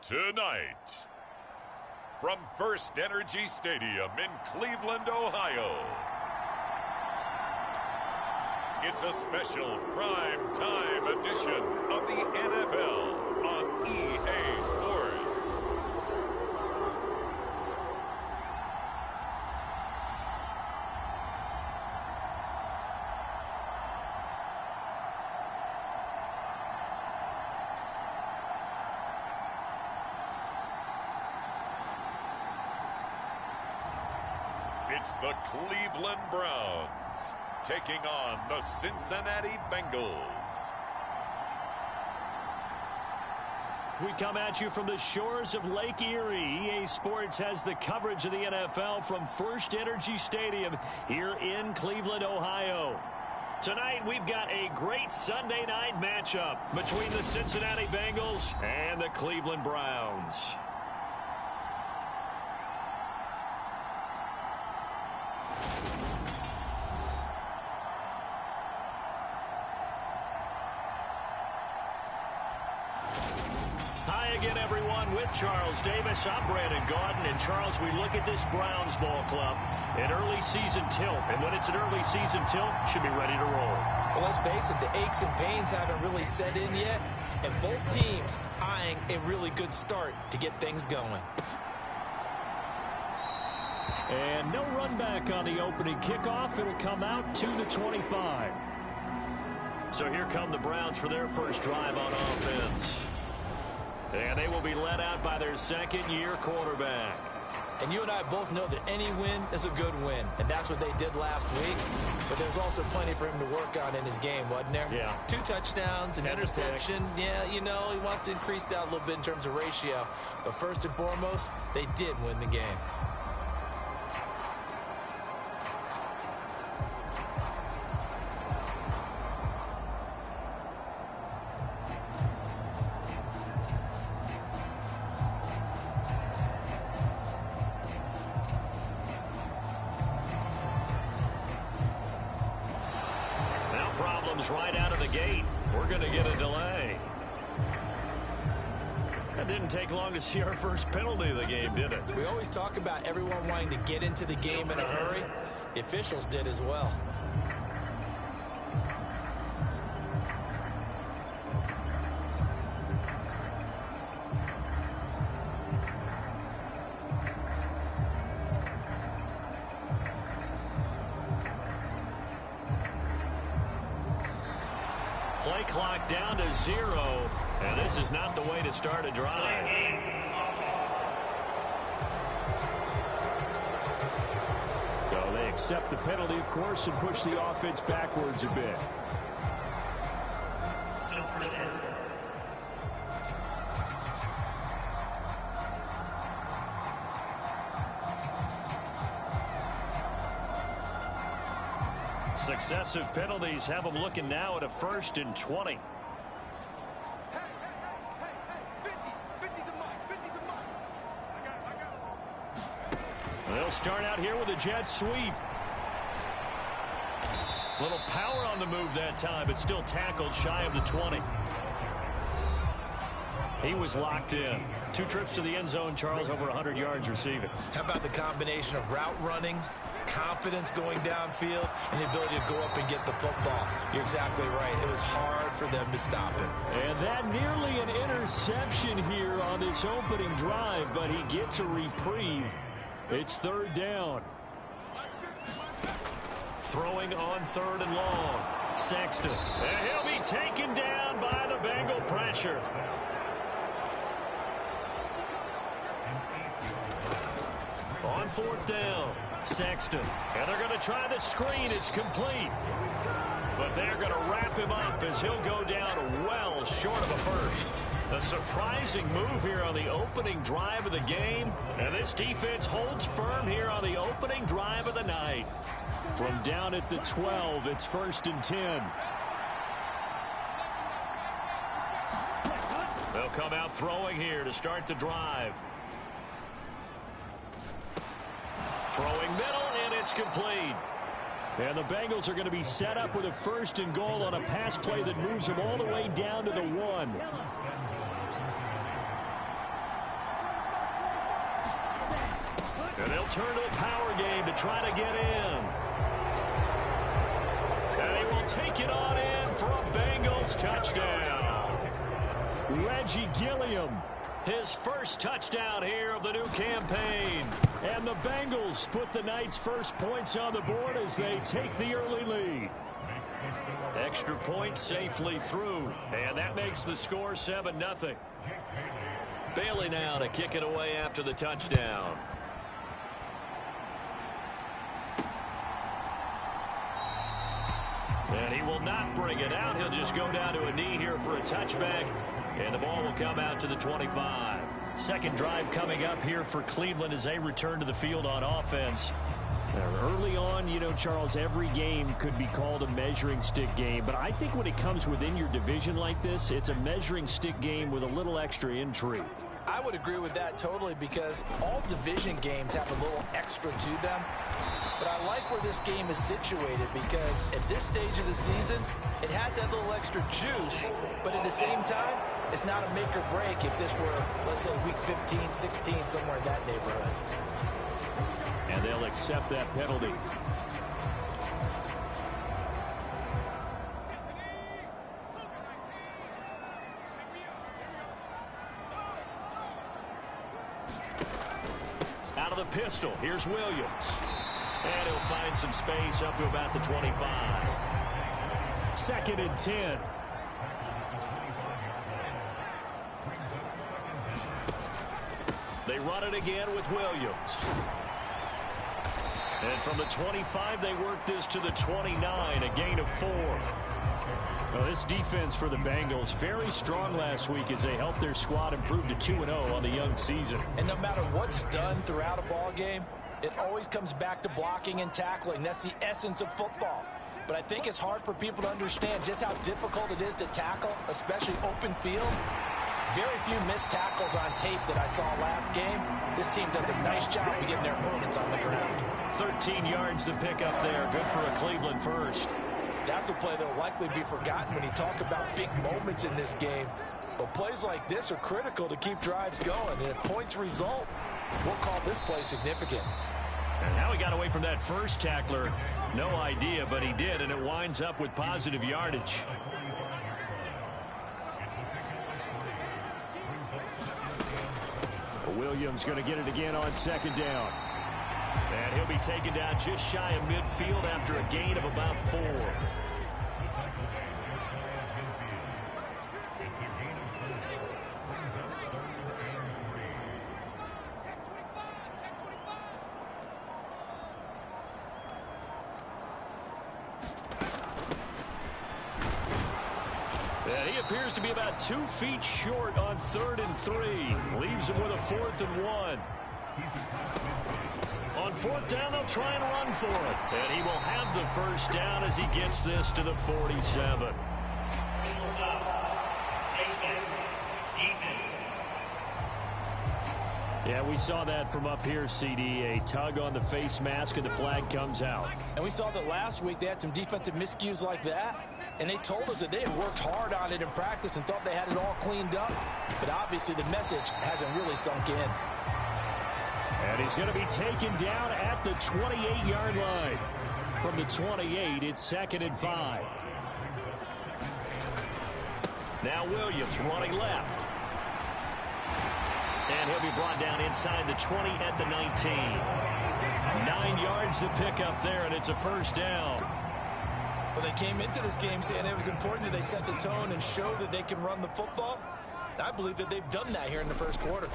Tonight, from First Energy Stadium in Cleveland, Ohio, it's a special prime time edition of the NFL on EA Sports. It's the Cleveland Browns taking on the Cincinnati Bengals. We come at you from the shores of Lake Erie. EA Sports has the coverage of the NFL from First Energy Stadium here in Cleveland, Ohio. Tonight, we've got a great Sunday night matchup between the Cincinnati Bengals and the Cleveland Browns. Hi again, everyone. With Charles Davis, I'm Brandon Gaudin. And Charles, we look at this Browns ball club, an early season tilt. And when it's an early season tilt, should be ready to roll. Well, let's face it, the aches and pains haven't really set in yet. And both teams eyeing a really good start to get things going. And no run back on the opening kickoff. It'll come out to the 25. So here come the Browns for their first drive on offense. And they will be led out by their second-year quarterback. And you and I both know that any win is a good win. And that's what they did last week. But there's also plenty for him to work on in his game, wasn't there? Yeah. 2 touchdowns, an interception. Yeah, you know, he wants to increase that a little bit in terms of ratio. But first and foremost, they did win the game. Right out of the gate. We're going to get a delay. That didn't take long to see our first penalty of the game, did it? We always talk about everyone wanting to get into the game in a hurry. The officials did as well. Play clock down to 0, and this is not the way to start a drive. So they accept the penalty, of course, and push the offense backwards a bit. Successive penalties have them looking now at a 1st and 20. They'll start out here with a jet sweep. Little power on the move that time, but still tackled shy of the 20. He was locked in. 2 trips to the end zone, Charles, over 100 yards receiving. How about the combination of route running, confidence going downfield, and the ability to go up and get the football? You're exactly right. It was hard for them to stop him. And that nearly an interception here on this opening drive, but he gets a reprieve. It's 3rd down. Throwing on 3rd and long. Sexton. And he'll be taken down by the Bengal pressure. On 4th down. Sexton. And they're going to try the screen. It's complete. But they're going to wrap him up as he'll go down well short of a first. A surprising move here on the opening drive of the game. And this defense holds firm here on the opening drive of the night. From down at the 12, it's 1st and 10. They'll come out throwing here to start the drive. Throwing middle, and it's complete. And the Bengals are going to be set up with a 1st and goal on a pass play that moves them all the way down to the 1. And they'll turn to the power game to try to get in. And he will take it on in for a Bengals touchdown. Reggie Gilliam. His first touchdown here of the new campaign. And the Bengals put the Knights' first points on the board as they take the early lead. Extra point safely through. And that makes the score 7-0. Bailey now to kick it away after the touchdown. And he will not bring it out. He'll just go down to a knee here for a touchback. And the ball will come out to the 25. Second drive coming up here for Cleveland as they return to the field on offense. Early on, you know, Charles, every game could be called a measuring stick game. But I think when it comes within your division like this, it's a measuring stick game with a little extra intrigue. I would agree with that totally because all division games have a little extra to them. But I like where this game is situated because at this stage of the season, it has that little extra juice. But at the same time, it's not a make or break if this were, let's say, week 15, 16, somewhere in that neighborhood. And they'll accept that penalty. Out of the pistol, here's Williams. And he'll find some space up to about the 25. 2nd and 10. They run it again with Williams. And from the 25, they work this to the 29, a gain of 4. Well, this defense for the Bengals, very strong last week as they helped their squad improve to 2-0 on the young season. And no matter what's done throughout a ball game, it always comes back to blocking and tackling. That's the essence of football. But I think it's hard for people to understand just how difficult it is to tackle, especially open field. Very few missed tackles on tape that I saw last game. This team does a nice job of getting their opponents on the ground. 13 yards to pick up there. Good for a Cleveland first. That's a play that will likely be forgotten when you talk about big moments in this game. But plays like this are critical to keep drives going. And if points result, we'll call this play significant. And how he got away from that first tackler, no idea, but he did, and it winds up with positive yardage. Williams going to get it again on 2nd down. And he'll be taken down just shy of midfield after a gain of about 4. And he appears to be about 2 feet short on 3rd and 3. Leaves him with a 4th and 1. On 4th down, they'll try and run for it. And he will have the first down as he gets this to the 47. Yeah, we saw that from up here, CD. A tug on the face mask, and the flag comes out. And we saw that last week they had some defensive miscues like that. And they told us that they had worked hard on it in practice and thought they had it all cleaned up. But obviously the message hasn't really sunk in. And he's going to be taken down at the 28-yard line. From the 28, it's 2nd and 5. Now Williams running left. And he'll be brought down inside the 20 at the 19. 9 yards to pick up there, and it's a first down. Well, they came into this game saying it was important that they set the tone and show that they can run the football. And I believe that they've done that here in the first quarter.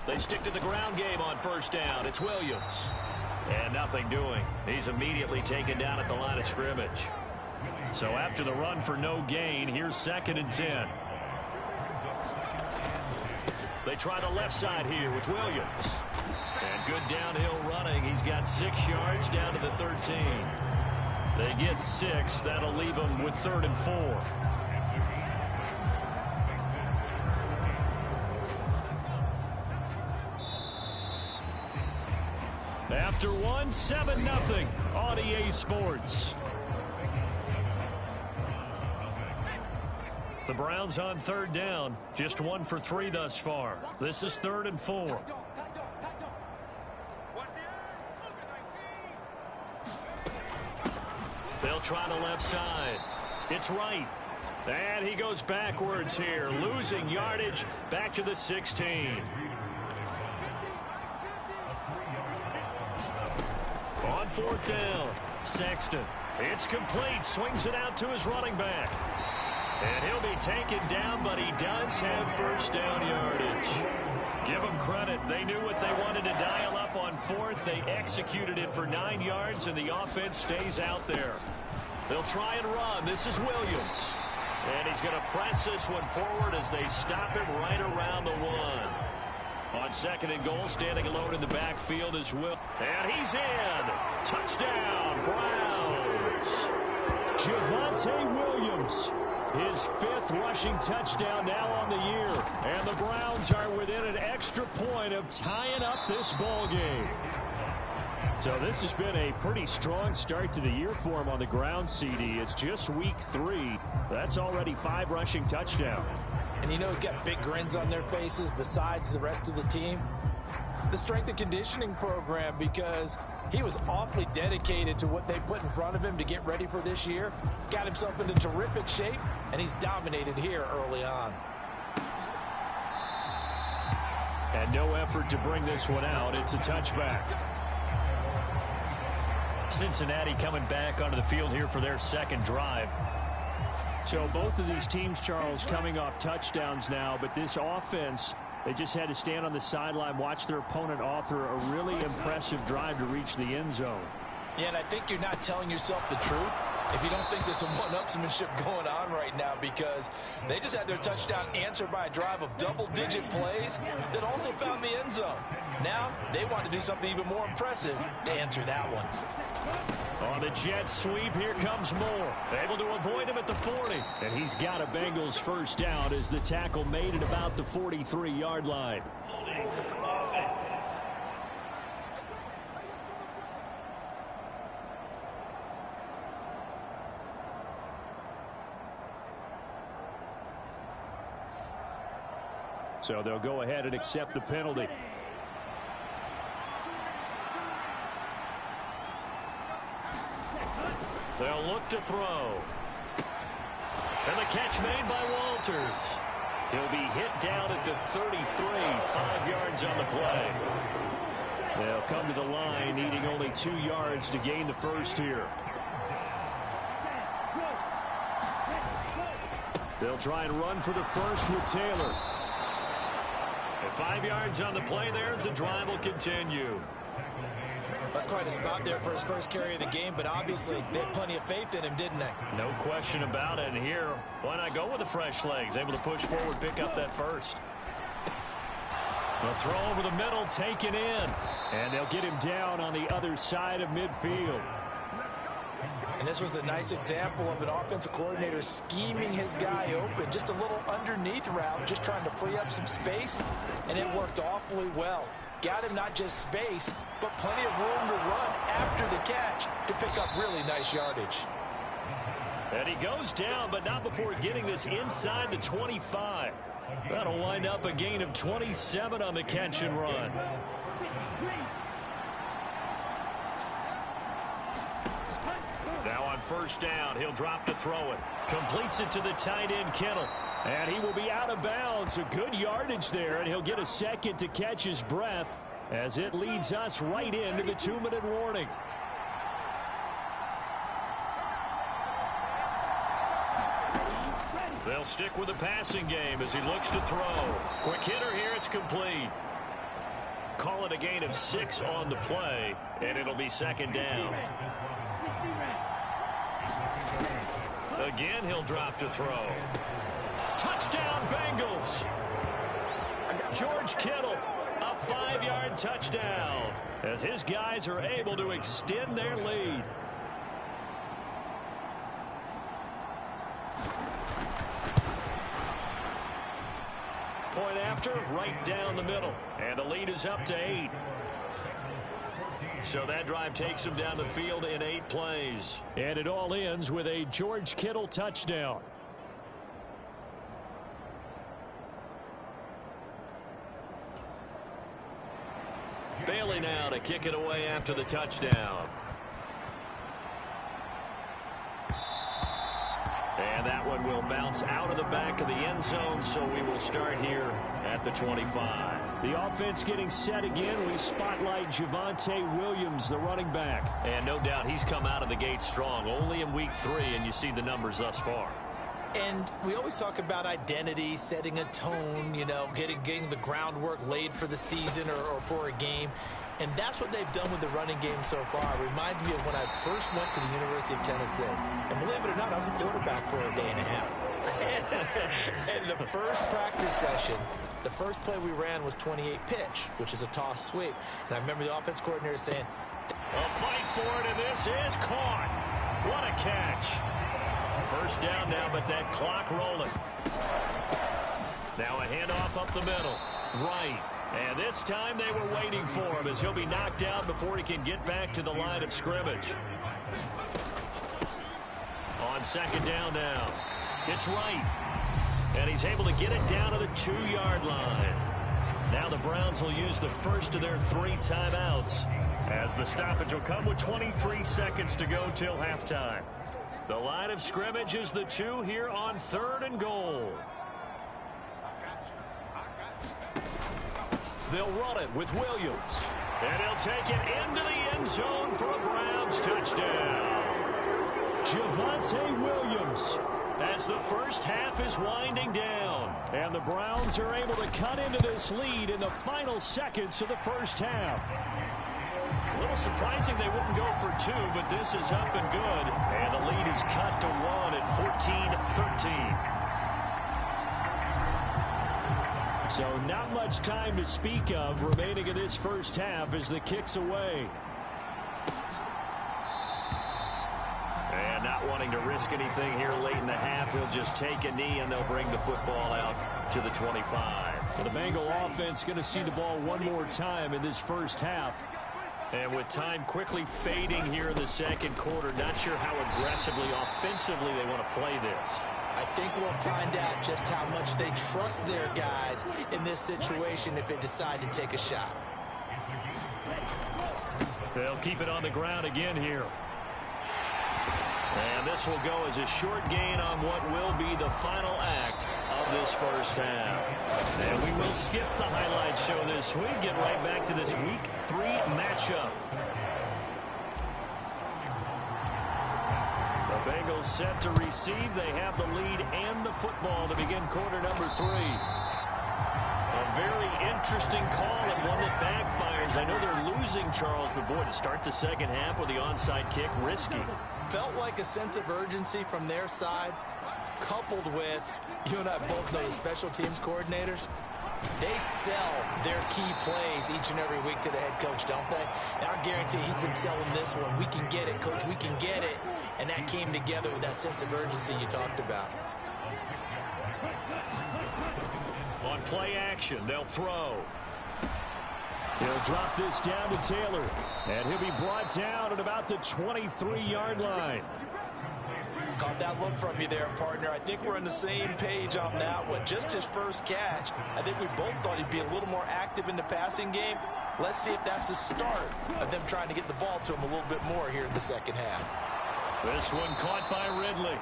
They stick to the ground game on first down. It's Williams. And nothing doing. He's immediately taken down at the line of scrimmage. So after the run for no gain, here's 2nd and 10. They try the left side here with Williams. And good downhill running. He's got 6 yards down to the 13. They get 6. That'll leave them with 3rd and 4. After one, 7-0 on EA Sports. The Browns on 3rd down. Just 1 for 3 thus far. This is 3rd and 4. try the left side. It's right. And he goes backwards here, losing yardage back to the 16. On fourth down, Sexton. It's complete. Swings it out to his running back. And he'll be taken down, but he does have first down yardage. Give them credit. They knew what they wanted to dial up on fourth. They executed it for 9 yards, and the offense stays out there. They'll try and run. This is Williams. And he's going to press this one forward as they stop him right around the 1. On second and goal, standing alone in the backfield is Will. And he's in. Touchdown, Browns. Javonte Williams. His 5th rushing touchdown now on the year. And the Browns are within an extra point of tying up this ball game. So this has been a pretty strong start to the year for him on the ground, CD. It's just week 3. That's already 5 rushing touchdowns. And you know he's got big grins on their faces besides the rest of the team. The strength and conditioning program, because he was awfully dedicated to what they put in front of him to get ready for this year. Got himself into terrific shape, and he's dominated here early on. And no effort to bring this one out. It's a touchback. Cincinnati coming back onto the field here for their second drive. So both of these teams, Charles, coming off touchdowns now, but this offense, they just had to stand on the sideline, watch their opponent author a really impressive drive to reach the end zone. Yeah, and I think you're not telling yourself the truth if you don't think there's some one-upsmanship going on right now, because they just had their touchdown answered by a drive of double-digit plays that also found the end zone. Now they want to do something even more impressive to answer that one. On the jet sweep, here comes Moore. Able to avoid him at the 40. And he's got a Bengals first down as the tackle made at about the 43-yard line. So they'll go ahead and accept the penalty. They'll look to throw. And the catch made by Walters. He'll be hit down at the 33, 5 yards on the play. They'll come to the line, needing only 2 yards to gain the first here. They'll try and run for the first with Taylor. And 5 yards on the play there as the drive will continue. That's quite a spot there for his first carry of the game, but obviously they had plenty of faith in him, didn't they? No question about it. And here, why not go with the fresh legs? Able to push forward, pick up that first. The throw over the middle, taken in. And they'll get him down on the other side of midfield. And this was a nice example of an offensive coordinator scheming his guy open. Just a little underneath route, just trying to free up some space, and it worked awfully well. Got him not just space, but plenty of room to run after the catch to pick up really nice yardage. And he goes down, but not before getting this inside the 25. That'll wind up a gain of 27 on the catch and run. Now on first down, he'll drop to throw it. Completes it to the tight end, Kittle. And he will be out of bounds. A good yardage there, and he'll get a second to catch his breath as it leads us right into the 2-minute warning. They'll stick with the passing game as he looks to throw. Quick hitter here, it's complete. Call it a gain of 6 on the play, and it'll be second down. Again, he'll drop to throw. Touchdown, Bengals. George Kittle, a 5-yard touchdown as his guys are able to extend their lead. Point after, right down the middle. And the lead is up to 8. So that drive takes him down the field in 8 plays. And it all ends with a George Kittle touchdown. Bailey now to kick it away after the touchdown. And that one will bounce out of the back of the end zone, so we will start here at the 25. The offense getting set again. We spotlight Javonte Williams, the running back. And no doubt he's come out of the gate strong, only in week 3, and you see the numbers thus far. And we always talk about identity, setting a tone, you know, getting the groundwork laid for the season or for a game. And that's what they've done with the running game so far. It reminds me of when I first went to the University of Tennessee. And believe it or not, I was a quarterback for a day and a half. And the first practice session, the first play we ran was 28 pitch, which is a toss sweep. And I remember the offense coordinator saying, a fight for it, and this is caught. What a catch. First down now, but that clock rolling. Now a handoff up the middle. Right. And this time they were waiting for him as he'll be knocked out before he can get back to the line of scrimmage. On second down now. It's right. And he's able to get it down to the 2-yard line. Now the Browns will use the first of their 3 timeouts as the stoppage will come with 23 seconds to go till halftime. The line of scrimmage is the 2 here on 3rd and goal. They'll run it with Williams. And he'll take it into the end zone for a Browns touchdown. Javonte Williams as the first half is winding down. And the Browns are able to cut into this lead in the final seconds of the first half. A little surprising they wouldn't go for 2, but this is up and good. And the lead is cut to 1 at 14-13. So not much time to speak of remaining in this first half as the kick's away. And not wanting to risk anything here late in the half, he'll just take a knee and they'll bring the football out to the 25. Well, the Bengal offense going to see the ball one more time in this first half. And with time quickly fading here in the second quarter, not sure how aggressively, offensively they want to play this. I think we'll find out just how much they trust their guys in this situation if they decide to take a shot. They'll keep it on the ground again here. And this will go as a short gain on what will be the final act of this first half. And we will skip the highlight show this week. Get right back to this week 3 matchup. The Bengals set to receive. They have the lead and the football to begin quarter number 3. A very interesting call and one that backfires. I know they're losing, Charles, but boy, to start the second half with the onside kick, risky. Felt like a sense of urgency from their side, coupled with, you and I both know the special teams coordinators, they sell their key plays each and every week to the head coach, don't they? And I guarantee he's been selling this one. We can get it, coach, we can get it. And that came together with that sense of urgency you talked about. On play action, they'll throw. He'll drop this down to Taylor. And he'll be brought down at about the 23-yard line. Caught that look from you there, partner. I think we're on the same page on that one. Just his first catch. I think we both thought he'd be a little more active in the passing game. Let's see if that's the start of them trying to get the ball to him a little bit more here in the second half. This one caught by Ridley.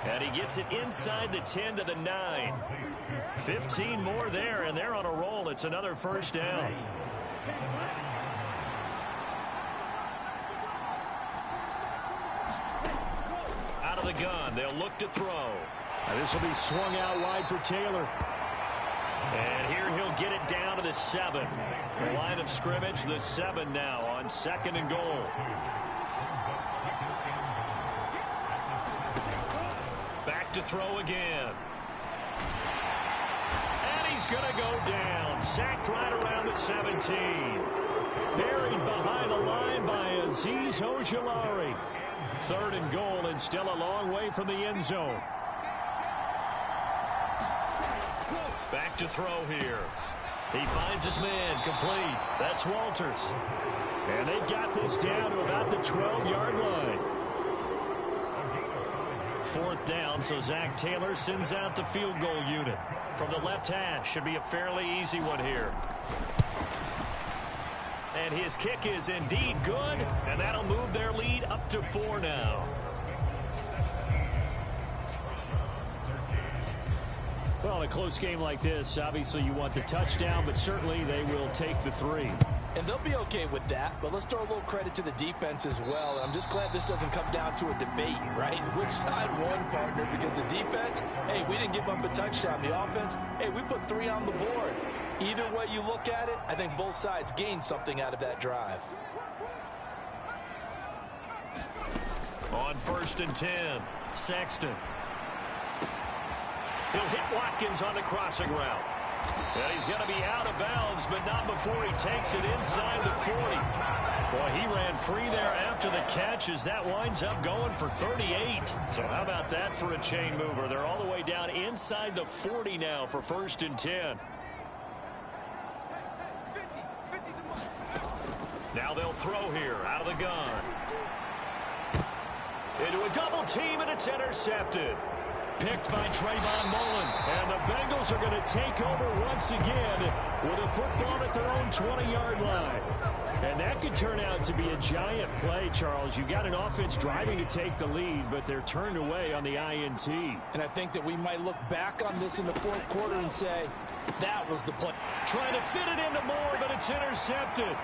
And he gets it inside the 10 to the 9. 15 more there, and they're on a roll. It's another first down. Out of the gun, they'll look to throw. This will be swung out wide for Taylor. And here he'll get it down to the 7. The line of scrimmage, the 7 now on 2nd and goal. Back to throw again. And he's going to go down. Sacked right around the 17. Buried behind the line by Azeez Ojulari. 3rd and goal and still a long way from the end zone. Back to throw here. He finds his man complete. That's Walters. And they've got this down to about the 12-yard line. 4th down, so Zach Taylor sends out the field goal unit. From the left hash, should be a fairly easy one here. And his kick is indeed good, and that'll move their lead up to 4 now. Well, in a close game like this, obviously you want the touchdown, but certainly they will take the 3. And they'll be okay with that, but let's throw a little credit to the defense as well. And I'm just glad this doesn't come down to a debate, right? Which side won, partner? Because the defense, hey, we didn't give up a touchdown. The offense, hey, we put 3 on the board. Either way you look at it, I think both sides gained something out of that drive. On 1st and 10, Sexton. He'll hit Watkins on the crossing route. And he's going to be out of bounds, but not before he takes it inside the 40. Boy, he ran free there after the catch as that winds up going for 38. So how about that for a chain mover? They're all the way down inside the 40 now for 1st and 10. Now they'll throw here out of the gun. Into a double team, and it's intercepted. Picked by Trayvon Mullen. And the Bengals are going to take over once again with a football at their own 20-yard line. And that could turn out to be a giant play, Charles. You got an offense driving to take the lead, but they're turned away on the INT. And I think that we might look back on this in the 4th quarter and say, that was the play. Trying to fit it into Moore, but it's intercepted.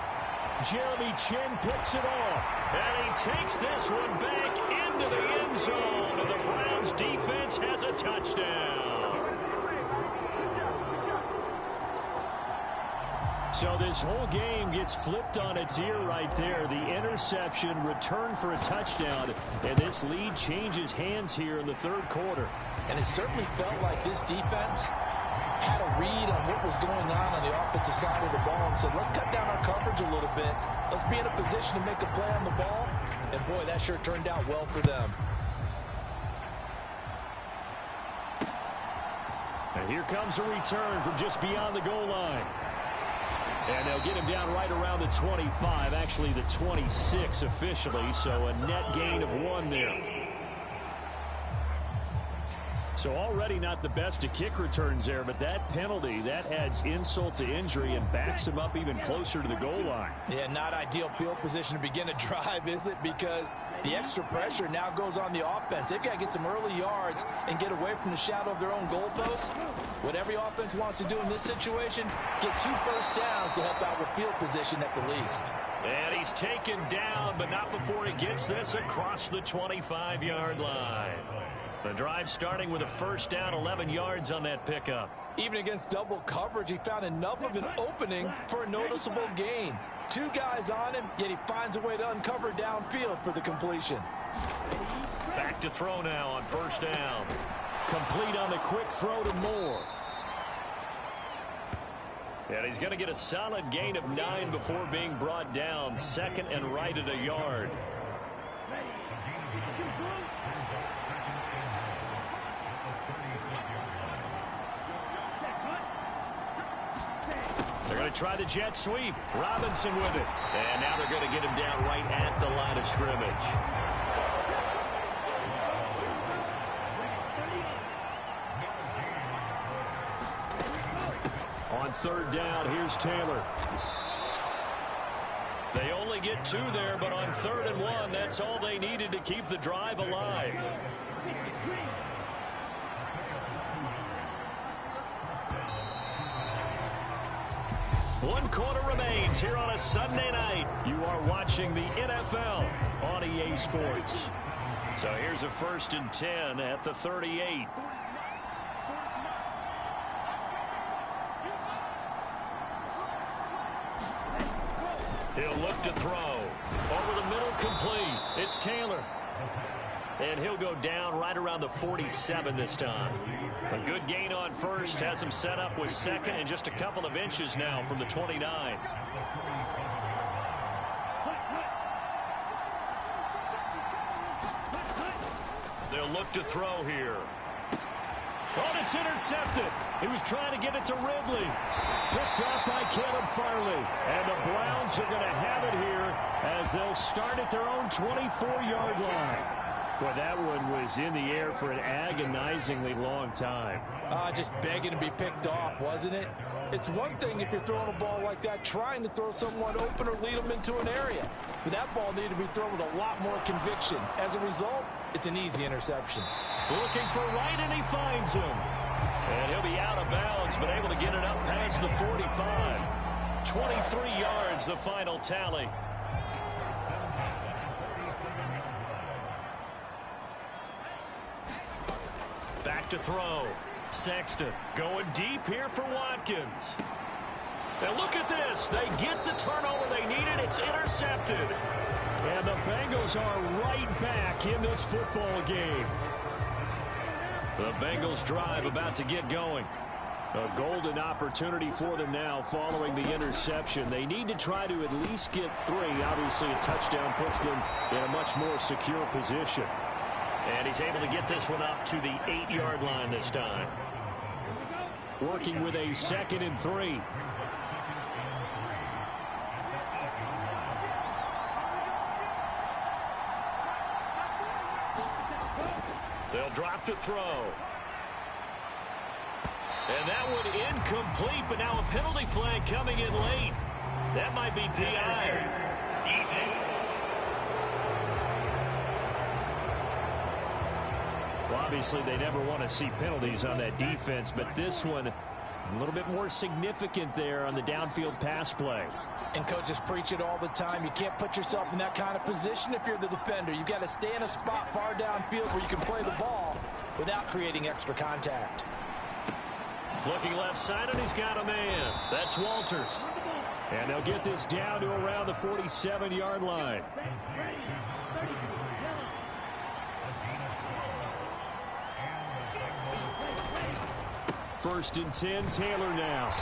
Jeremy Chin picks it off. And he takes this one back into the end zone. And the Browns defense has a touchdown. So this whole game gets flipped on its ear right there. The interception, return for a touchdown. And this lead changes hands here in the 3rd quarter. And it certainly felt like this defense had a read on what was going on the offensive side of the ball and said, let's cut down our coverage a little bit. Let's be in a position to make a play on the ball. And, boy, that sure turned out well for them. And here comes a return from just beyond the goal line. And they'll get him down right around the 25, actually the 26 officially, so a net gain of 1 there. So already not the best of kick returns there, but that penalty, that adds insult to injury and backs him up even closer to the goal line. Yeah, not ideal field position to begin a drive, is it? Because the extra pressure now goes on the offense. They've got to get some early yards and get away from the shadow of their own goalposts. What every offense wants to do in this situation, get 2 first downs to help out with field position at the least. And he's taken down, but not before he gets this across the 25-yard line. The drive starting with a first down, 11 yards on that pickup. Even against double coverage, he found enough of an opening for a noticeable gain. 2 guys on him, yet he finds a way to uncover downfield for the completion. Back to throw now on first down. Complete on the quick throw to Moore. And he's going to get a solid gain of 9 before being brought down. 2nd and right at a yard. They're going to try the jet sweep. Robinson with it. And now they're going to get him down right at the line of scrimmage. On 3rd down, here's Taylor. They only get 2 there, but on 3rd and 1, that's all they needed to keep the drive alive. One quarter remains here on a Sunday night. You are watching the NFL on EA Sports. So here's a 1st and 10 at the 38. He'll look to throw. Over the middle, complete. It's Taylor. And he'll go down right around the 47 this time. A good gain on first. Has him set up with 2nd and just a couple of inches now from the 29. They'll look to throw here. Oh, it's intercepted. He was trying to get it to Ridley. Picked off by Caleb Farley. And the Browns are going to have it here as they'll start at their own 24-yard line. Well, that one was in the air for an agonizingly long time. Just begging to be picked off, wasn't it? It's one thing if you're throwing a ball like that, trying to throw someone open or lead them into an area. But that ball needed to be thrown with a lot more conviction. As a result, it's an easy interception. Looking for Wright, and he finds him. And he'll be out of bounds, but able to get it up past the 45. 23 yards, the final tally. Back to throw. Sexton going deep here for Watkins. And look at this. They get the turnover they needed. It's intercepted. And the Bengals are right back in this football game. The Bengals drive about to get going. A golden opportunity for them now following the interception. They need to try to at least get 3. Obviously, a touchdown puts them in a much more secure position. And he's able to get this one up to the 8-yard line this time. Working with a 2nd and 3. They'll drop to throw. And that one incomplete, but now a penalty flag coming in late. That might be PI. Well, obviously, they never want to see penalties on that defense, but this one a little bit more significant there on the downfield pass play. And coaches preach it all the time. You can't put yourself in that kind of position if you're the defender. You've got to stay in a spot far downfield where you can play the ball without creating extra contact. Looking left side, and he's got a man. That's Walters. And they'll get this down to around the 47-yard line. First and 10, Taylor now.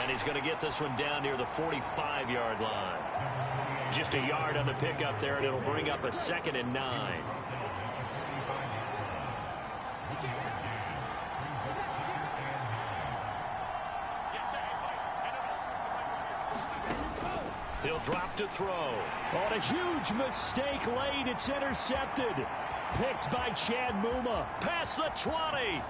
And he's going to get this one down near the 45-yard line. Just a yard on the pickup there, and it'll bring up a 2nd and 9. He'll drop to throw. On a huge mistake late. It's intercepted. Picked by Chad Muma. Past the 20.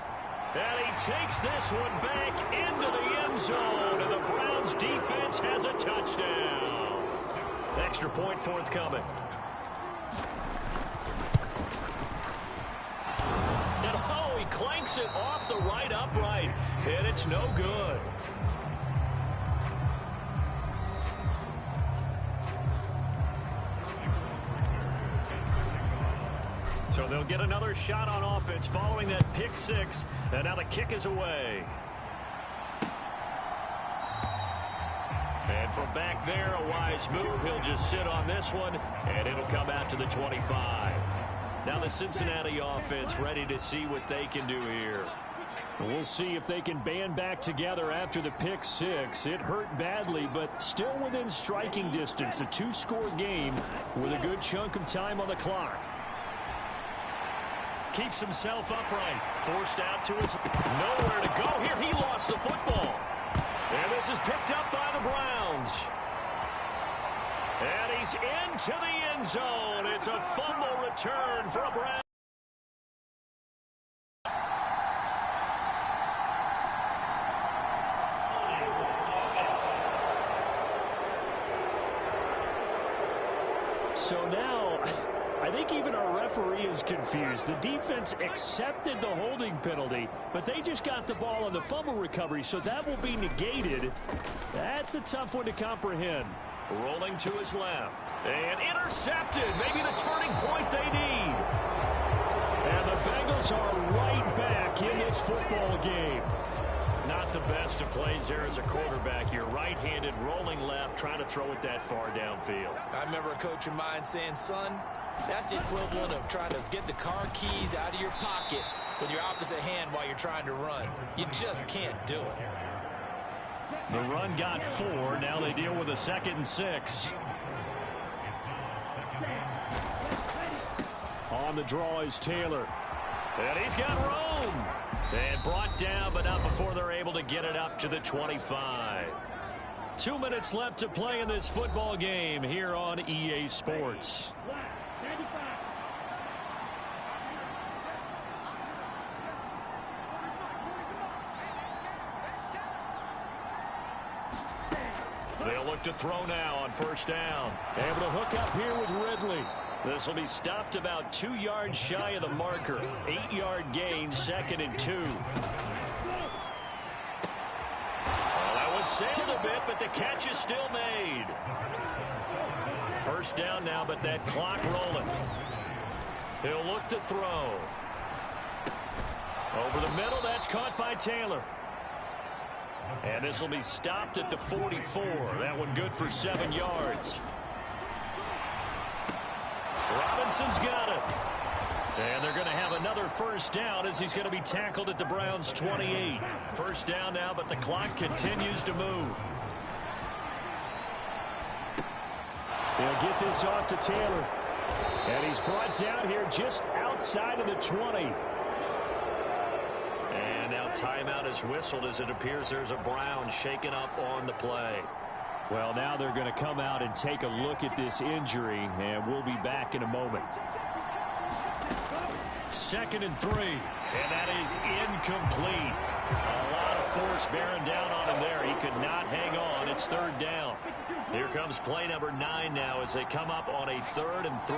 And he takes this one back into the end zone. And the Browns defense has a touchdown. Extra point forthcoming. And oh, he clanks it off the right upright. And it's no good. So they'll get another shot on offense following that pick 6. And now the kick is away. And from back there, a wise move. He'll just sit on this one, and it'll come out to the 25. Now the Cincinnati offense ready to see what they can do here. We'll see if they can band back together after the pick 6. It hurt badly, but still within striking distance. A 2-score game with a good chunk of time on the clock. Keeps himself upright. Forced out to his nowhere to go. Here he lost the football. And this is picked up by the Browns. And he's into the end zone. It's a fumble return for a Browns. So now, I think even our referee is confused. The defense accepted the holding penalty, but they just got the ball on the fumble recovery, so that will be negated. That's a tough one to comprehend. Rolling to his left. And intercepted. Maybe the turning point they need. And the Bengals are right back in this football game. Not the best of plays there as a quarterback. You're right-handed, rolling left, trying to throw it that far downfield. I remember a coach of mine saying, son, that's the equivalent of trying to get the car keys out of your pocket with your opposite hand while you're trying to run. You just can't do it. The run got 4. Now they deal with a 2nd and 6. On the draw is Taylor. And he's got room. And brought down, but not before they're able to get it up to the 25. 2 minutes left to play in this football game here on EA Sports. They'll look to throw now on first down. Able to hook up here with Ridley. This will be stopped about 2 yards shy of the marker. 8-yard gain, 2nd and 2. sailed a bit, but the catch is still made. First down now, but that clock rolling. He'll look to throw. Over the middle, that's caught by Taylor. And this will be stopped at the 44. That one good for 7 yards. Robinson's got it. And they're going to have another first down as he's going to be tackled at the Browns' 28. First down now, but the clock continues to move. They'll get this off to Taylor. And he's brought down here just outside of the 20. And now timeout is whistled as it appears there's a Brown shaken up on the play. Well, now they're going to come out and take a look at this injury, and we'll be back in a moment. 2nd and 3. And that is incomplete. A lot of force bearing down on him there. He could not hang on. It's 3rd down. Here comes play number 9 now as they come up on a 3rd and 3.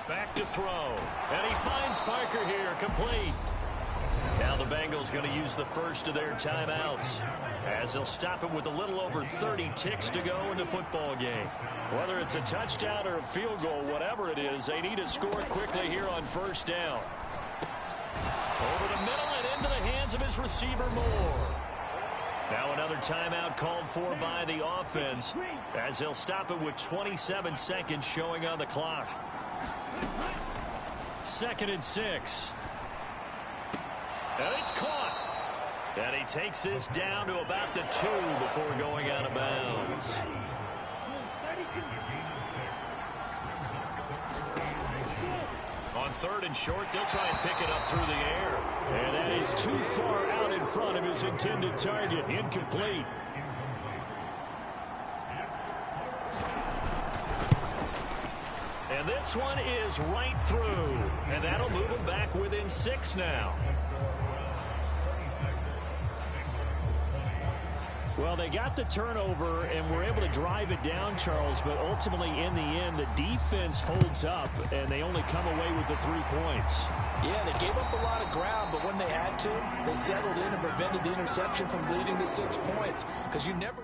Back to throw. And he finds Parker here, complete. Now the Bengals going to use the first of their timeouts as they'll stop it with a little over 30 ticks to go in the football game. Whether it's a touchdown or a field goal, whatever it is, they need to score quickly here on first down. Over the middle and into the hands of his receiver, Moore. Now another timeout called for by the offense as they'll stop it with 27 seconds showing on the clock. 2nd and 6. And it's caught. And he takes this down to about the 2 before going out of bounds. On 3rd and short, they'll try and pick it up through the air. And that is too far out in front of his intended target. Incomplete. And this one is right through. And that'll move him back within 6 now. Well, they got the turnover and were able to drive it down, Charles, but ultimately in the end, the defense holds up, and they only come away with the 3 points. Yeah, they gave up a lot of ground, but when they had to, they settled in and prevented the interception from leading to 6 points, because you never...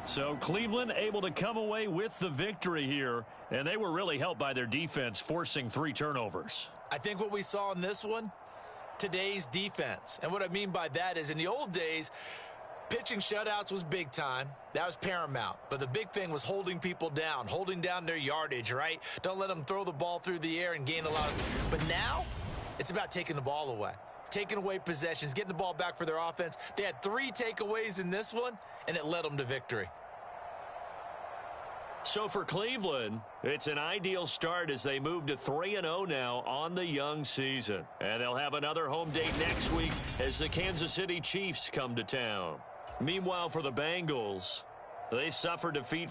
So Cleveland able to come away with the victory here, and they were really helped by their defense forcing 3 turnovers. I think what we saw in this one, today's defense. And what I mean by that is in the old days, pitching shutouts was big time. That was paramount. But the big thing was holding people down, holding down their yardage, right? Don't let them throw the ball through the air and gain a lot. But now, it's about taking the ball away. Taking away possessions, getting the ball back for their offense. They had 3 takeaways in this one, and it led them to victory. So for Cleveland, it's an ideal start as they move to 3-0 now on the young season. And they'll have another home date next week as the Kansas City Chiefs come to town. Meanwhile, for the Bengals, they suffer defeat.